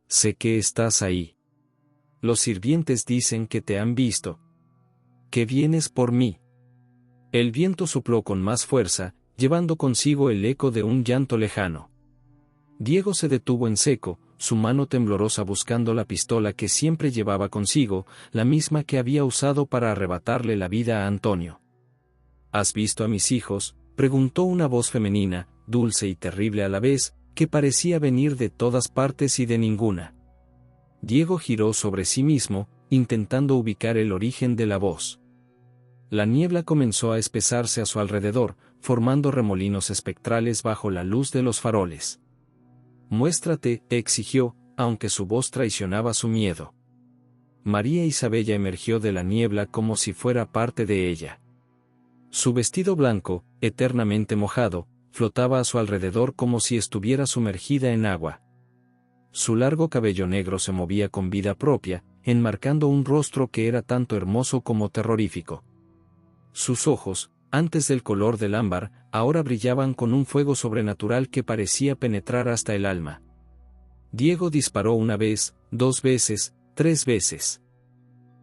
Sé que estás ahí. Los sirvientes dicen que te han visto. Que vienes por mí. El viento sopló con más fuerza, llevando consigo el eco de un llanto lejano. Diego se detuvo en seco, su mano temblorosa buscando la pistola que siempre llevaba consigo, la misma que había usado para arrebatarle la vida a Antonio. ¿Has visto a mis hijos?, preguntó una voz femenina, dulce y terrible a la vez, que parecía venir de todas partes y de ninguna. Diego giró sobre sí mismo, intentando ubicar el origen de la voz. La niebla comenzó a espesarse a su alrededor, formando remolinos espectrales bajo la luz de los faroles. Muéstrate, exigió, aunque su voz traicionaba su miedo. María Isabella emergió de la niebla como si fuera parte de ella. Su vestido blanco, eternamente mojado, flotaba a su alrededor como si estuviera sumergida en agua. Su largo cabello negro se movía con vida propia, enmarcando un rostro que era tanto hermoso como terrorífico. Sus ojos, antes del color del ámbar, ahora brillaban con un fuego sobrenatural que parecía penetrar hasta el alma. Diego disparó una vez, 2 veces, 3 veces.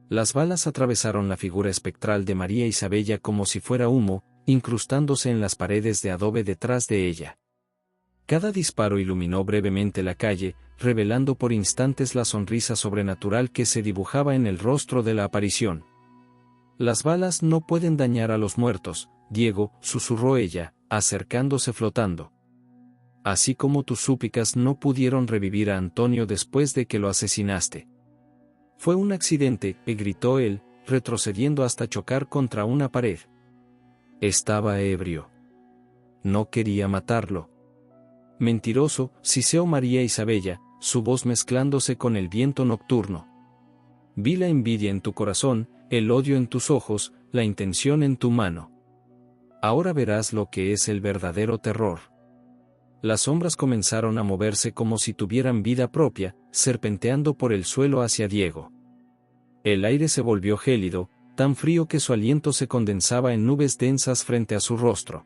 Las balas atravesaron la figura espectral de María Isabella como si fuera humo, incrustándose en las paredes de adobe detrás de ella. Cada disparo iluminó brevemente la calle, revelando por instantes la sonrisa sobrenatural que se dibujaba en el rostro de la aparición. Las balas no pueden dañar a los muertos, Diego, susurró ella, acercándose flotando. Así como tus súplicas no pudieron revivir a Antonio después de que lo asesinaste. Fue un accidente, gritó él, retrocediendo hasta chocar contra una pared. Estaba ebrio. No quería matarlo. Mentiroso, siseó María Isabella, su voz mezclándose con el viento nocturno. Vi la envidia en tu corazón, el odio en tus ojos, la intención en tu mano. Ahora verás lo que es el verdadero terror. Las sombras comenzaron a moverse como si tuvieran vida propia, serpenteando por el suelo hacia Diego. El aire se volvió gélido, tan frío que su aliento se condensaba en nubes densas frente a su rostro.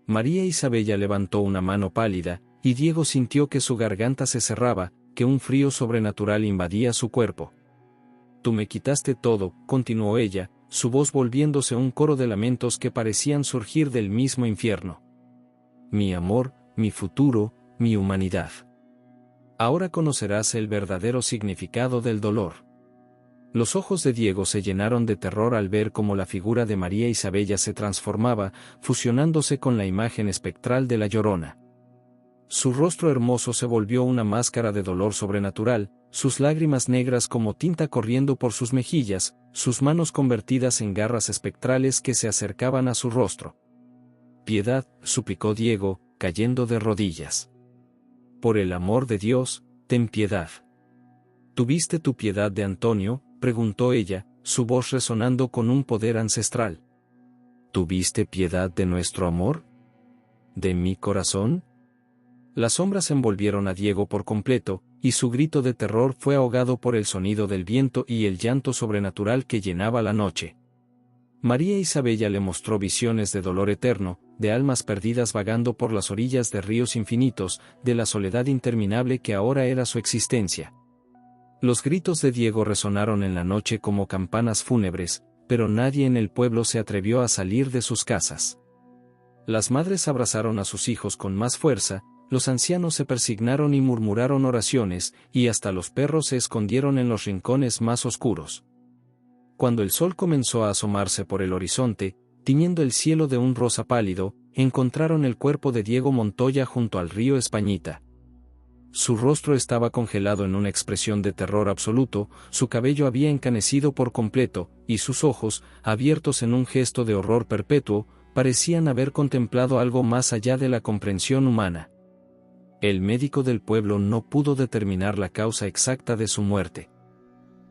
María Isabella levantó una mano pálida, y Diego sintió que su garganta se cerraba, que un frío sobrenatural invadía su cuerpo. Tú me quitaste todo, continuó ella, su voz volviéndose un coro de lamentos que parecían surgir del mismo infierno. Mi amor, mi futuro, mi humanidad. Ahora conocerás el verdadero significado del dolor. Los ojos de Diego se llenaron de terror al ver cómo la figura de María Isabella se transformaba, fusionándose con la imagen espectral de la Llorona. Su rostro hermoso se volvió una máscara de dolor sobrenatural, sus lágrimas negras como tinta corriendo por sus mejillas, sus manos convertidas en garras espectrales que se acercaban a su rostro. Piedad, suplicó Diego, cayendo de rodillas. Por el amor de Dios, ten piedad. ¿Tuviste tu piedad de Antonio?, preguntó ella, su voz resonando con un poder ancestral. ¿Tuviste piedad de nuestro amor? ¿De mi corazón? Las sombras envolvieron a Diego por completo, y su grito de terror fue ahogado por el sonido del viento y el llanto sobrenatural que llenaba la noche. María Isabella le mostró visiones de dolor eterno, de almas perdidas vagando por las orillas de ríos infinitos, de la soledad interminable que ahora era su existencia. Los gritos de Diego resonaron en la noche como campanas fúnebres, pero nadie en el pueblo se atrevió a salir de sus casas. Las madres abrazaron a sus hijos con más fuerza, los ancianos se persignaron y murmuraron oraciones, y hasta los perros se escondieron en los rincones más oscuros. Cuando el sol comenzó a asomarse por el horizonte, tiñendo el cielo de un rosa pálido, encontraron el cuerpo de Diego Montoya junto al río Españita. Su rostro estaba congelado en una expresión de terror absoluto, su cabello había encanecido por completo, y sus ojos, abiertos en un gesto de horror perpetuo, parecían haber contemplado algo más allá de la comprensión humana. El médico del pueblo no pudo determinar la causa exacta de su muerte.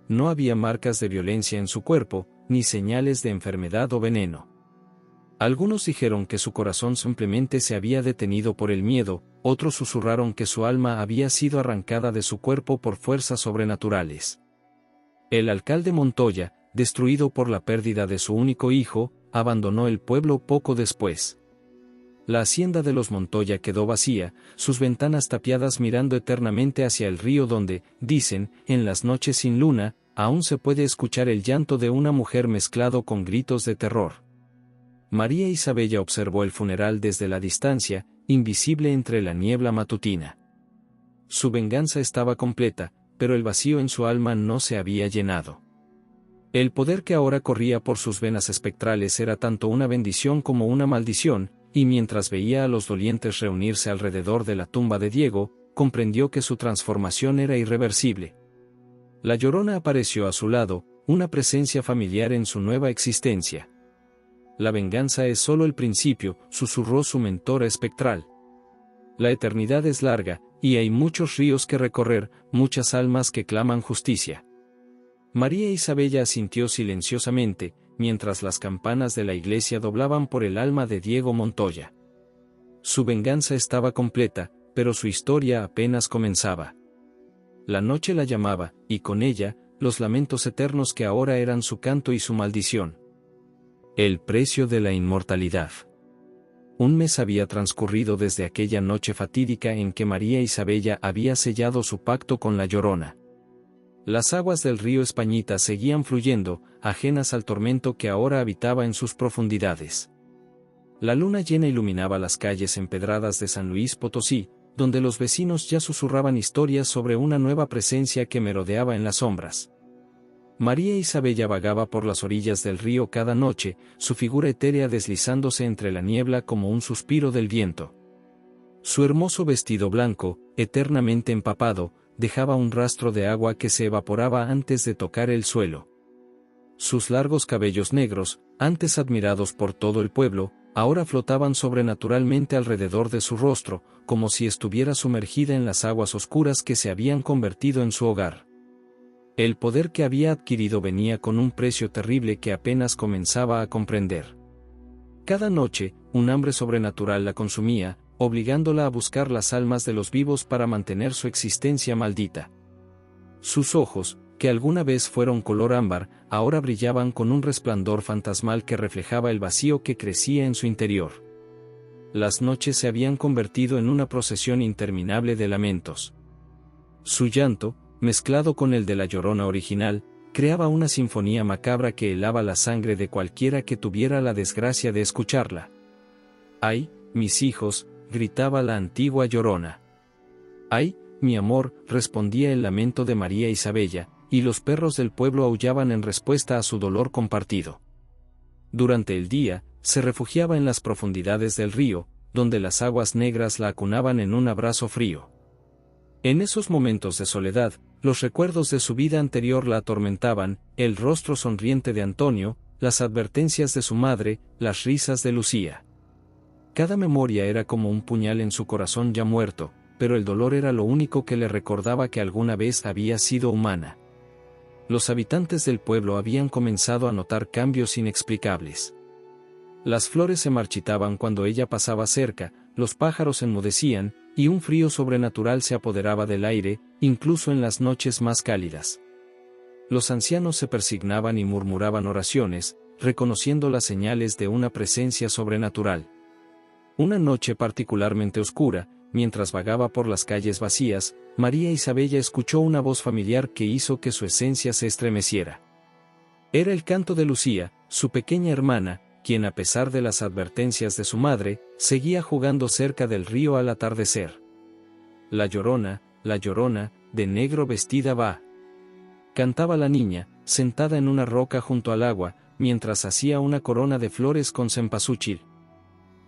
No había marcas de violencia en su cuerpo, ni señales de enfermedad o veneno. Algunos dijeron que su corazón simplemente se había detenido por el miedo, otros susurraron que su alma había sido arrancada de su cuerpo por fuerzas sobrenaturales. El alcalde Montoya, destruido por la pérdida de su único hijo, abandonó el pueblo poco después. La hacienda de los Montoya quedó vacía, sus ventanas tapiadas mirando eternamente hacia el río donde, dicen, en las noches sin luna, aún se puede escuchar el llanto de una mujer mezclado con gritos de terror. María Isabella observó el funeral desde la distancia, invisible entre la niebla matutina. Su venganza estaba completa, pero el vacío en su alma no se había llenado. El poder que ahora corría por sus venas espectrales era tanto una bendición como una maldición, y mientras veía a los dolientes reunirse alrededor de la tumba de Diego, comprendió que su transformación era irreversible. La Llorona apareció a su lado, una presencia familiar en su nueva existencia. La venganza es solo el principio, susurró su mentora espectral. La eternidad es larga, y hay muchos ríos que recorrer, muchas almas que claman justicia. María Isabella asintió silenciosamente, mientras las campanas de la iglesia doblaban por el alma de Diego Montoya. Su venganza estaba completa, pero su historia apenas comenzaba. La noche la llamaba, y con ella, los lamentos eternos que ahora eran su canto y su maldición. El precio de la inmortalidad. Un mes había transcurrido desde aquella noche fatídica en que María Isabella había sellado su pacto con la Llorona. Las aguas del río Españita seguían fluyendo, ajenas al tormento que ahora habitaba en sus profundidades. La luna llena iluminaba las calles empedradas de San Luis Potosí, donde los vecinos ya susurraban historias sobre una nueva presencia que merodeaba en las sombras. María Isabella vagaba por las orillas del río cada noche, su figura etérea deslizándose entre la niebla como un suspiro del viento. Su hermoso vestido blanco, eternamente empapado, dejaba un rastro de agua que se evaporaba antes de tocar el suelo. Sus largos cabellos negros, antes admirados por todo el pueblo, ahora flotaban sobrenaturalmente alrededor de su rostro, como si estuviera sumergida en las aguas oscuras que se habían convertido en su hogar. El poder que había adquirido venía con un precio terrible que apenas comenzaba a comprender. Cada noche, un hambre sobrenatural la consumía, obligándola a buscar las almas de los vivos para mantener su existencia maldita. Sus ojos, que alguna vez fueron color ámbar, ahora brillaban con un resplandor fantasmal que reflejaba el vacío que crecía en su interior. Las noches se habían convertido en una procesión interminable de lamentos. Su llanto, mezclado con el de la Llorona original, creaba una sinfonía macabra que helaba la sangre de cualquiera que tuviera la desgracia de escucharla. ¡Ay, mis hijos!, gritaba la antigua Llorona. ¡Ay, mi amor!, respondía el lamento de María Isabella, y los perros del pueblo aullaban en respuesta a su dolor compartido. Durante el día, se refugiaba en las profundidades del río, donde las aguas negras la acunaban en un abrazo frío. En esos momentos de soledad, los recuerdos de su vida anterior la atormentaban, el rostro sonriente de Antonio, las advertencias de su madre, las risas de Lucía. Cada memoria era como un puñal en su corazón ya muerto, pero el dolor era lo único que le recordaba que alguna vez había sido humana. Los habitantes del pueblo habían comenzado a notar cambios inexplicables. Las flores se marchitaban cuando ella pasaba cerca, los pájaros enmudecían, y un frío sobrenatural se apoderaba del aire, incluso en las noches más cálidas. Los ancianos se persignaban y murmuraban oraciones, reconociendo las señales de una presencia sobrenatural. Una noche particularmente oscura, mientras vagaba por las calles vacías, María Isabella escuchó una voz familiar que hizo que su esencia se estremeciera. Era el canto de Lucía, su pequeña hermana, quien a pesar de las advertencias de su madre, seguía jugando cerca del río al atardecer. La llorona, de negro vestida va. Cantaba la niña, sentada en una roca junto al agua, mientras hacía una corona de flores con cempasúchil.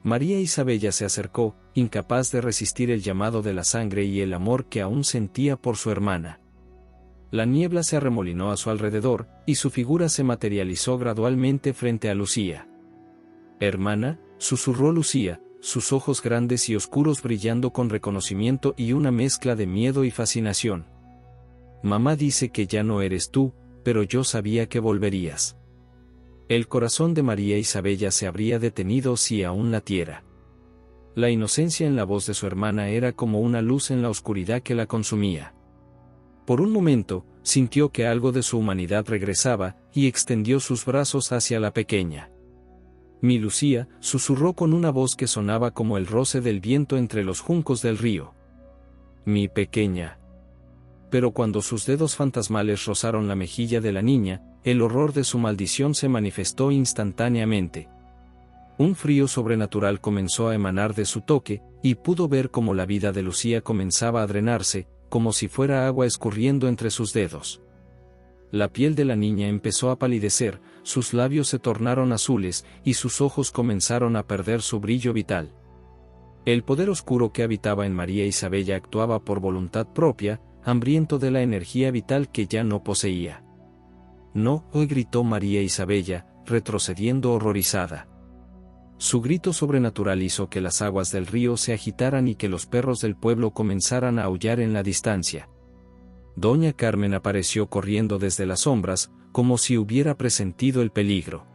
María Isabella se acercó, incapaz de resistir el llamado de la sangre y el amor que aún sentía por su hermana. La niebla se arremolinó a su alrededor, y su figura se materializó gradualmente frente a Lucía. «Hermana», susurró Lucía, sus ojos grandes y oscuros brillando con reconocimiento y una mezcla de miedo y fascinación. «Mamá dice que ya no eres tú, pero yo sabía que volverías». El corazón de María Isabella se habría detenido si aún latiera. La inocencia en la voz de su hermana era como una luz en la oscuridad que la consumía. Por un momento, sintió que algo de su humanidad regresaba, y extendió sus brazos hacia la pequeña. «Mi Lucía», susurró con una voz que sonaba como el roce del viento entre los juncos del río. «Mi pequeña». Pero cuando sus dedos fantasmales rozaron la mejilla de la niña, el horror de su maldición se manifestó instantáneamente. Un frío sobrenatural comenzó a emanar de su toque, y pudo ver cómo la vida de Lucía comenzaba a drenarse, como si fuera agua escurriendo entre sus dedos. La piel de la niña empezó a palidecer, sus labios se tornaron azules, y sus ojos comenzaron a perder su brillo vital. El poder oscuro que habitaba en María Isabella actuaba por voluntad propia, hambriento de la energía vital que ya no poseía. «No», gritó María Isabella, retrocediendo horrorizada. Su grito sobrenatural hizo que las aguas del río se agitaran y que los perros del pueblo comenzaran a aullar en la distancia. Doña Carmen apareció corriendo desde las sombras, como si hubiera presentido el peligro.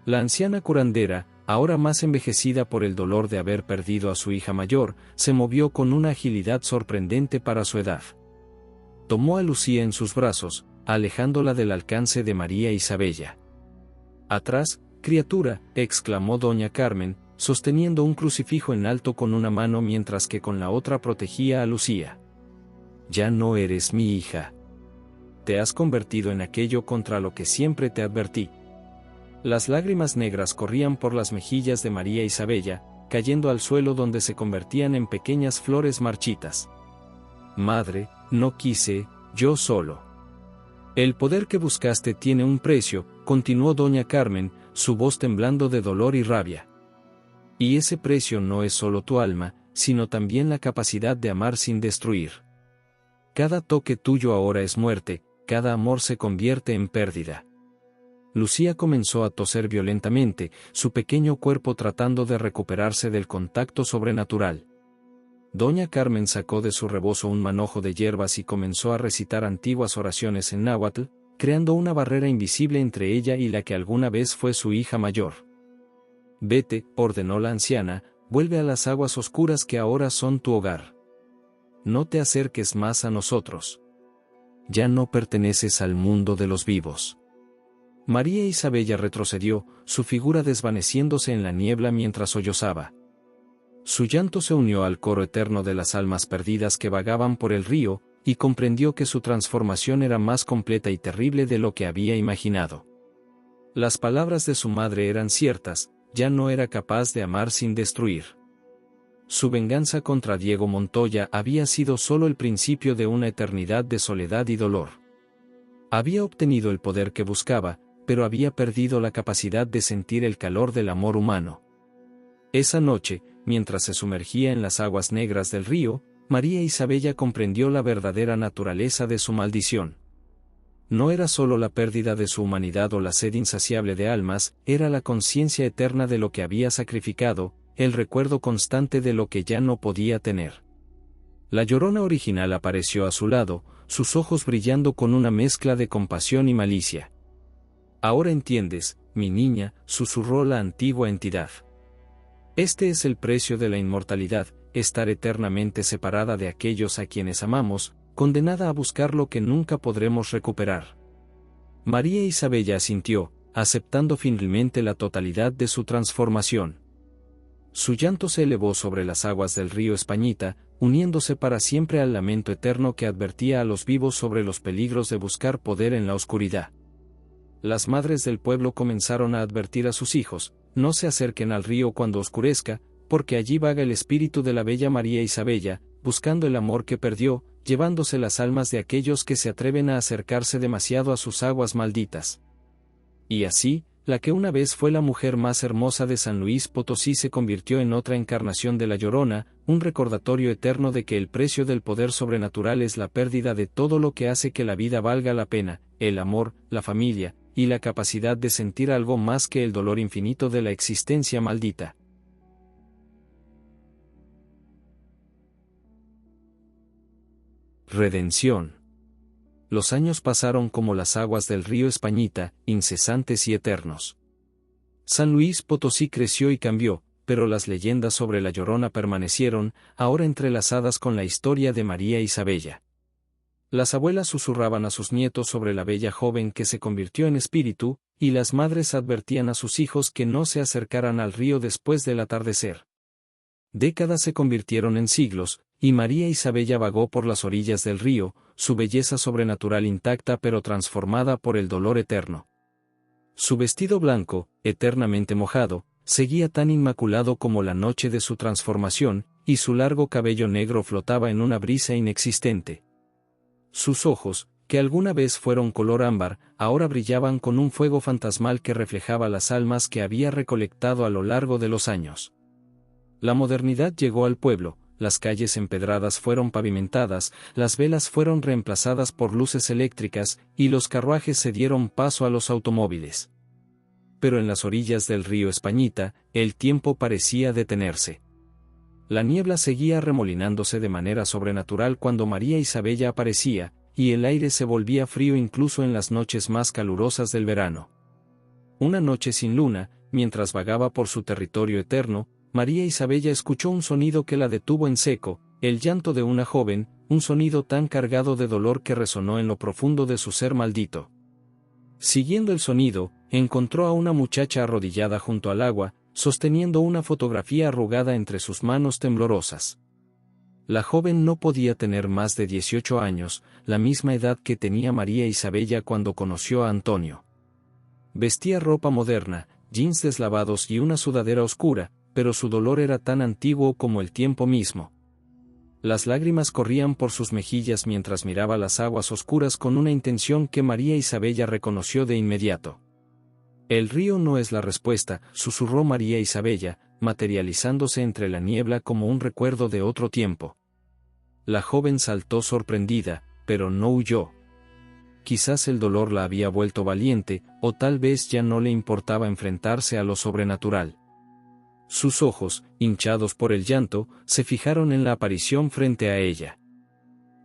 La anciana curandera, ahora más envejecida por el dolor de haber perdido a su hija mayor, se movió con una agilidad sorprendente para su edad. Tomó a Lucía en sus brazos, alejándola del alcance de María Isabella. «Atrás, criatura», exclamó doña Carmen, sosteniendo un crucifijo en alto con una mano mientras que con la otra protegía a Lucía. «Ya no eres mi hija. Te has convertido en aquello contra lo que siempre te advertí». Las lágrimas negras corrían por las mejillas de María Isabella, cayendo al suelo donde se convertían en pequeñas flores marchitas. «Madre, no quise, yo solo». «El poder que buscaste tiene un precio», continuó doña Carmen, su voz temblando de dolor y rabia. «Y ese precio no es solo tu alma, sino también la capacidad de amar sin destruir. Cada toque tuyo ahora es muerte, cada amor se convierte en pérdida». Lucía comenzó a toser violentamente, su pequeño cuerpo tratando de recuperarse del contacto sobrenatural. Doña Carmen sacó de su rebozo un manojo de hierbas y comenzó a recitar antiguas oraciones en náhuatl, creando una barrera invisible entre ella y la que alguna vez fue su hija mayor. «Vete», ordenó la anciana, «vuelve a las aguas oscuras que ahora son tu hogar. No te acerques más a nosotros. Ya no perteneces al mundo de los vivos». María Isabella retrocedió, su figura desvaneciéndose en la niebla mientras sollozaba. Su llanto se unió al coro eterno de las almas perdidas que vagaban por el río, y comprendió que su transformación era más completa y terrible de lo que había imaginado. Las palabras de su madre eran ciertas, ya no era capaz de amar sin destruir. Su venganza contra Diego Montoya había sido solo el principio de una eternidad de soledad y dolor. Había obtenido el poder que buscaba, pero había perdido la capacidad de sentir el calor del amor humano. Esa noche, mientras se sumergía en las aguas negras del río, María Isabella comprendió la verdadera naturaleza de su maldición. No era solo la pérdida de su humanidad o la sed insaciable de almas, era la conciencia eterna de lo que había sacrificado, el recuerdo constante de lo que ya no podía tener. La llorona original apareció a su lado, sus ojos brillando con una mezcla de compasión y malicia. «Ahora entiendes, mi niña», susurró la antigua entidad. «Este es el precio de la inmortalidad, estar eternamente separada de aquellos a quienes amamos, condenada a buscar lo que nunca podremos recuperar». María Isabella asintió, aceptando finalmente la totalidad de su transformación. Su llanto se elevó sobre las aguas del río Españita, uniéndose para siempre al lamento eterno que advertía a los vivos sobre los peligros de buscar poder en la oscuridad. Las madres del pueblo comenzaron a advertir a sus hijos: no se acerquen al río cuando oscurezca, porque allí vaga el espíritu de la bella María Isabella, buscando el amor que perdió, llevándose las almas de aquellos que se atreven a acercarse demasiado a sus aguas malditas. Y así, la que una vez fue la mujer más hermosa de San Luis Potosí se convirtió en otra encarnación de la Llorona, un recordatorio eterno de que el precio del poder sobrenatural es la pérdida de todo lo que hace que la vida valga la pena: el amor, la familia, y la capacidad de sentir algo más que el dolor infinito de la existencia maldita. Redención. Los años pasaron como las aguas del río Españita, incesantes y eternos. San Luis Potosí creció y cambió, pero las leyendas sobre la Llorona permanecieron, ahora entrelazadas con la historia de María Isabella. Las abuelas susurraban a sus nietos sobre la bella joven que se convirtió en espíritu, y las madres advertían a sus hijos que no se acercaran al río después del atardecer. Décadas se convirtieron en siglos, y María Isabella vagó por las orillas del río, su belleza sobrenatural intacta pero transformada por el dolor eterno. Su vestido blanco, eternamente mojado, seguía tan inmaculado como la noche de su transformación, y su largo cabello negro flotaba en una brisa inexistente. Sus ojos, que alguna vez fueron color ámbar, ahora brillaban con un fuego fantasmal que reflejaba las almas que había recolectado a lo largo de los años. La modernidad llegó al pueblo, las calles empedradas fueron pavimentadas, las velas fueron reemplazadas por luces eléctricas, y los carruajes se dieron paso a los automóviles. Pero en las orillas del río Españita, el tiempo parecía detenerse. La niebla seguía remolinándose de manera sobrenatural cuando María Isabella aparecía, y el aire se volvía frío incluso en las noches más calurosas del verano. Una noche sin luna, mientras vagaba por su territorio eterno, María Isabella escuchó un sonido que la detuvo en seco: el llanto de una joven, un sonido tan cargado de dolor que resonó en lo profundo de su ser maldito. Siguiendo el sonido, encontró a una muchacha arrodillada junto al agua, sosteniendo una fotografía arrugada entre sus manos temblorosas. La joven no podía tener más de 18 años, la misma edad que tenía María Isabella cuando conoció a Antonio. Vestía ropa moderna, jeans deslavados y una sudadera oscura, pero su dolor era tan antiguo como el tiempo mismo. Las lágrimas corrían por sus mejillas mientras miraba las aguas oscuras con una intención que María Isabella reconoció de inmediato. «El río no es la respuesta», susurró María Isabella, materializándose entre la niebla como un recuerdo de otro tiempo. La joven saltó sorprendida, pero no huyó. Quizás el dolor la había vuelto valiente, o tal vez ya no le importaba enfrentarse a lo sobrenatural. Sus ojos, hinchados por el llanto, se fijaron en la aparición frente a ella.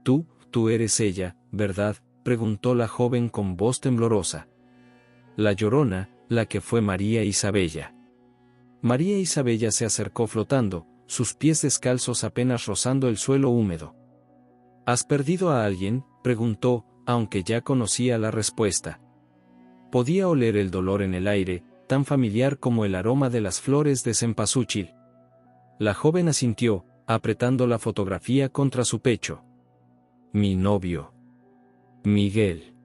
Tú eres ella, ¿verdad?», preguntó la joven con voz temblorosa. La Llorona, la que fue María Isabella. María Isabella se acercó flotando, sus pies descalzos apenas rozando el suelo húmedo. «¿Has perdido a alguien?», preguntó, aunque ya conocía la respuesta. Podía oler el dolor en el aire, tan familiar como el aroma de las flores de cempasúchil. La joven asintió, apretando la fotografía contra su pecho. «Mi novio. Miguel.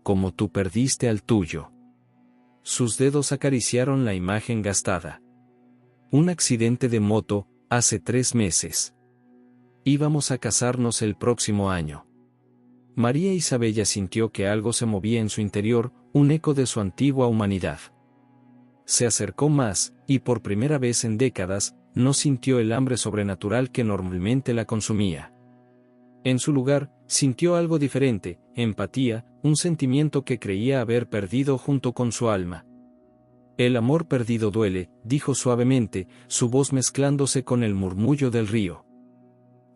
Como tú perdiste al tuyo». Sus dedos acariciaron la imagen gastada. «Un accidente de moto, hace 3 meses. Íbamos a casarnos el próximo año». María Isabella sintió que algo se movía en su interior, un eco de su antigua humanidad. Se acercó más, y por primera vez en décadas, no sintió el hambre sobrenatural que normalmente la consumía. En su lugar, sintió algo diferente: empatía, un sentimiento que creía haber perdido junto con su alma. «El amor perdido duele», dijo suavemente, su voz mezclándose con el murmullo del río.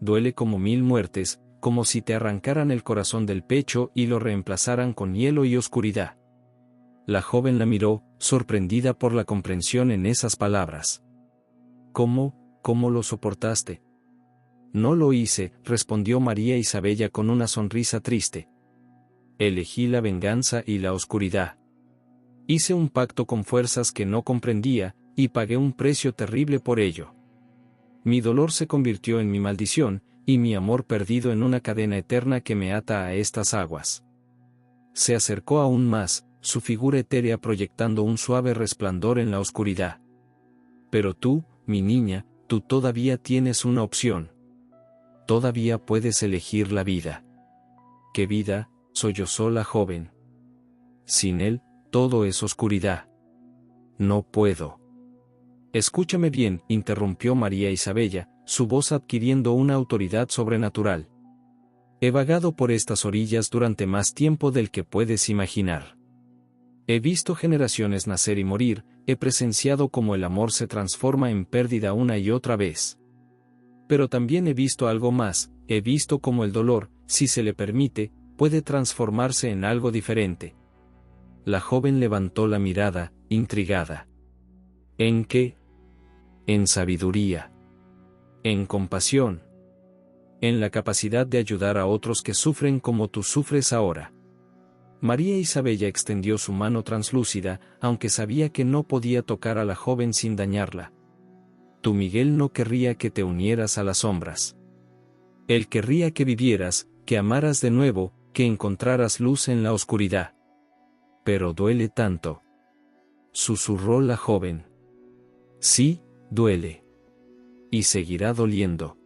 «Duele como 1000 muertes, como si te arrancaran el corazón del pecho y lo reemplazaran con hielo y oscuridad». La joven la miró, sorprendida por la comprensión en esas palabras. ¿Cómo lo soportaste?» «No lo hice», respondió María Isabella con una sonrisa triste. «Elegí la venganza y la oscuridad. Hice un pacto con fuerzas que no comprendía, y pagué un precio terrible por ello. Mi dolor se convirtió en mi maldición, y mi amor perdido en una cadena eterna que me ata a estas aguas. Se acercó aún más, su figura etérea proyectando un suave resplandor en la oscuridad. Pero tú, mi niña, tú todavía tienes una opción. Todavía puedes elegir la vida. ¿Qué vida? Sollozó la joven. Sin él, todo es oscuridad. No puedo. Escúchame bien, interrumpió María Isabella, su voz adquiriendo una autoridad sobrenatural. He vagado por estas orillas durante más tiempo del que puedes imaginar. He visto generaciones nacer y morir, he presenciado cómo el amor se transforma en pérdida una y otra vez. Pero también he visto algo más, he visto cómo el dolor, si se le permite, puede transformarse en algo diferente. La joven levantó la mirada, intrigada. ¿En qué? En sabiduría. En compasión. En la capacidad de ayudar a otros que sufren como tú sufres ahora. María Isabella extendió su mano translúcida, aunque sabía que no podía tocar a la joven sin dañarla. Tu Miguel no querría que te unieras a las sombras. Él querría que vivieras, que amaras de nuevo, que encontraras luz en la oscuridad. Pero duele tanto. Susurró la joven. Sí, duele. Y seguirá doliendo.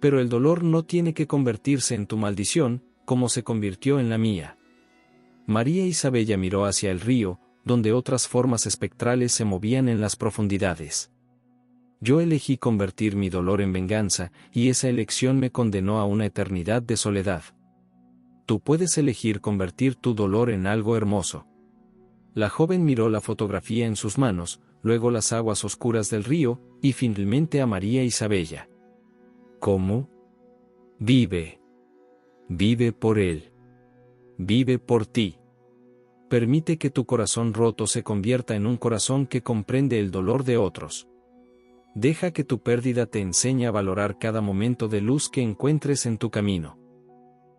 Pero el dolor no tiene que convertirse en tu maldición, como se convirtió en la mía. María Isabella miró hacia el río, donde otras formas espectrales se movían en las profundidades. Yo elegí convertir mi dolor en venganza, y esa elección me condenó a una eternidad de soledad. Tú puedes elegir convertir tu dolor en algo hermoso. La joven miró la fotografía en sus manos, luego las aguas oscuras del río, y finalmente a María Isabella. ¿Cómo? Vive. Vive por él. Vive por ti. Permite que tu corazón roto se convierta en un corazón que comprende el dolor de otros. Deja que tu pérdida te enseñe a valorar cada momento de luz que encuentres en tu camino.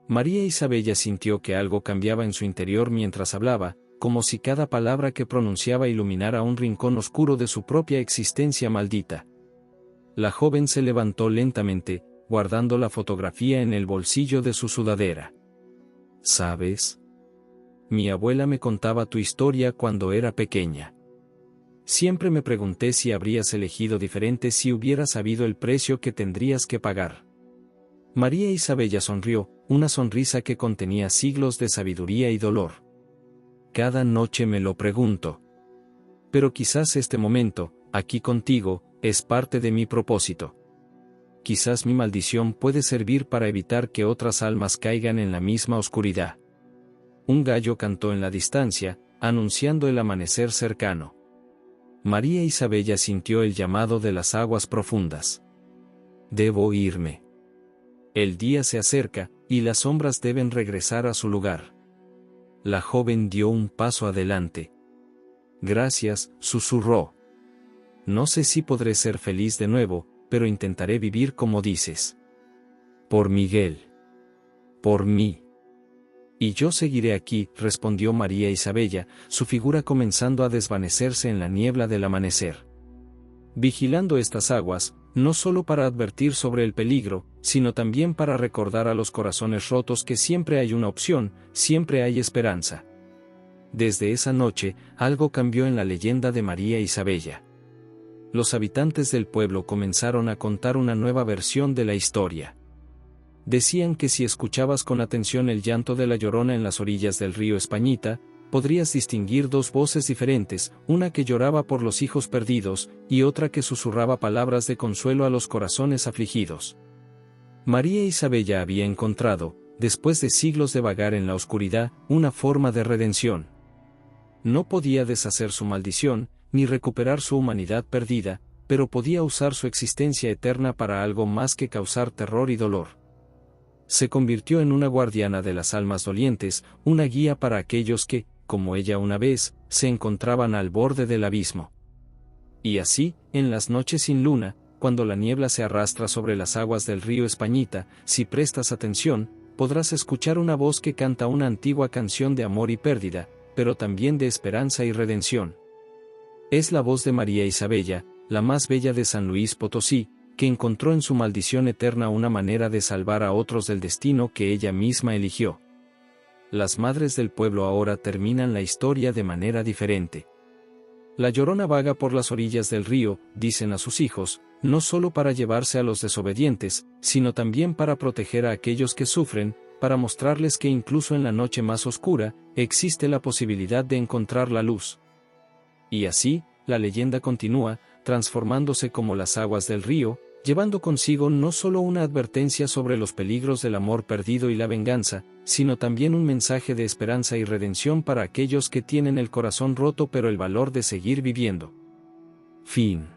María Isabella sintió que algo cambiaba en su interior mientras hablaba, como si cada palabra que pronunciaba iluminara un rincón oscuro de su propia existencia maldita. La joven se levantó lentamente, guardando la fotografía en el bolsillo de su sudadera. ¿Sabes? Mi abuela me contaba tu historia cuando era pequeña. Siempre me pregunté si habrías elegido diferente si hubieras sabido el precio que tendrías que pagar. María Isabella sonrió, una sonrisa que contenía siglos de sabiduría y dolor. Cada noche me lo pregunto. Pero quizás este momento, aquí contigo, es parte de mi propósito. Quizás mi maldición puede servir para evitar que otras almas caigan en la misma oscuridad. Un gallo cantó en la distancia, anunciando el amanecer cercano. María Isabella sintió el llamado de las aguas profundas. Debo irme. El día se acerca, y las sombras deben regresar a su lugar. La joven dio un paso adelante. Gracias, susurró. No sé si podré ser feliz de nuevo, pero intentaré vivir como dices. Por Miguel. Por mí. Y yo seguiré aquí, respondió María Isabella, su figura comenzando a desvanecerse en la niebla del amanecer. Vigilando estas aguas, no solo para advertir sobre el peligro, sino también para recordar a los corazones rotos que siempre hay una opción, siempre hay esperanza. Desde esa noche, algo cambió en la leyenda de María Isabella. Los habitantes del pueblo comenzaron a contar una nueva versión de la historia. Decían que si escuchabas con atención el llanto de la Llorona en las orillas del río Españita, podrías distinguir dos voces diferentes, una que lloraba por los hijos perdidos, y otra que susurraba palabras de consuelo a los corazones afligidos. María Isabella había encontrado, después de siglos de vagar en la oscuridad, una forma de redención. No podía deshacer su maldición, ni recuperar su humanidad perdida, pero podía usar su existencia eterna para algo más que causar terror y dolor. Se convirtió en una guardiana de las almas dolientes, una guía para aquellos que, como ella una vez, se encontraban al borde del abismo. Y así, en las noches sin luna, cuando la niebla se arrastra sobre las aguas del río Españita, si prestas atención, podrás escuchar una voz que canta una antigua canción de amor y pérdida, pero también de esperanza y redención. Es la voz de María Isabella, la más bella de San Luis Potosí, que encontró en su maldición eterna una manera de salvar a otros del destino que ella misma eligió. Las madres del pueblo ahora terminan la historia de manera diferente. La Llorona vaga por las orillas del río, dicen a sus hijos, no solo para llevarse a los desobedientes, sino también para proteger a aquellos que sufren, para mostrarles que incluso en la noche más oscura, existe la posibilidad de encontrar la luz. Y así, la leyenda continúa, transformándose como las aguas del río, llevando consigo no solo una advertencia sobre los peligros del amor perdido y la venganza, sino también un mensaje de esperanza y redención para aquellos que tienen el corazón roto pero el valor de seguir viviendo. Fin.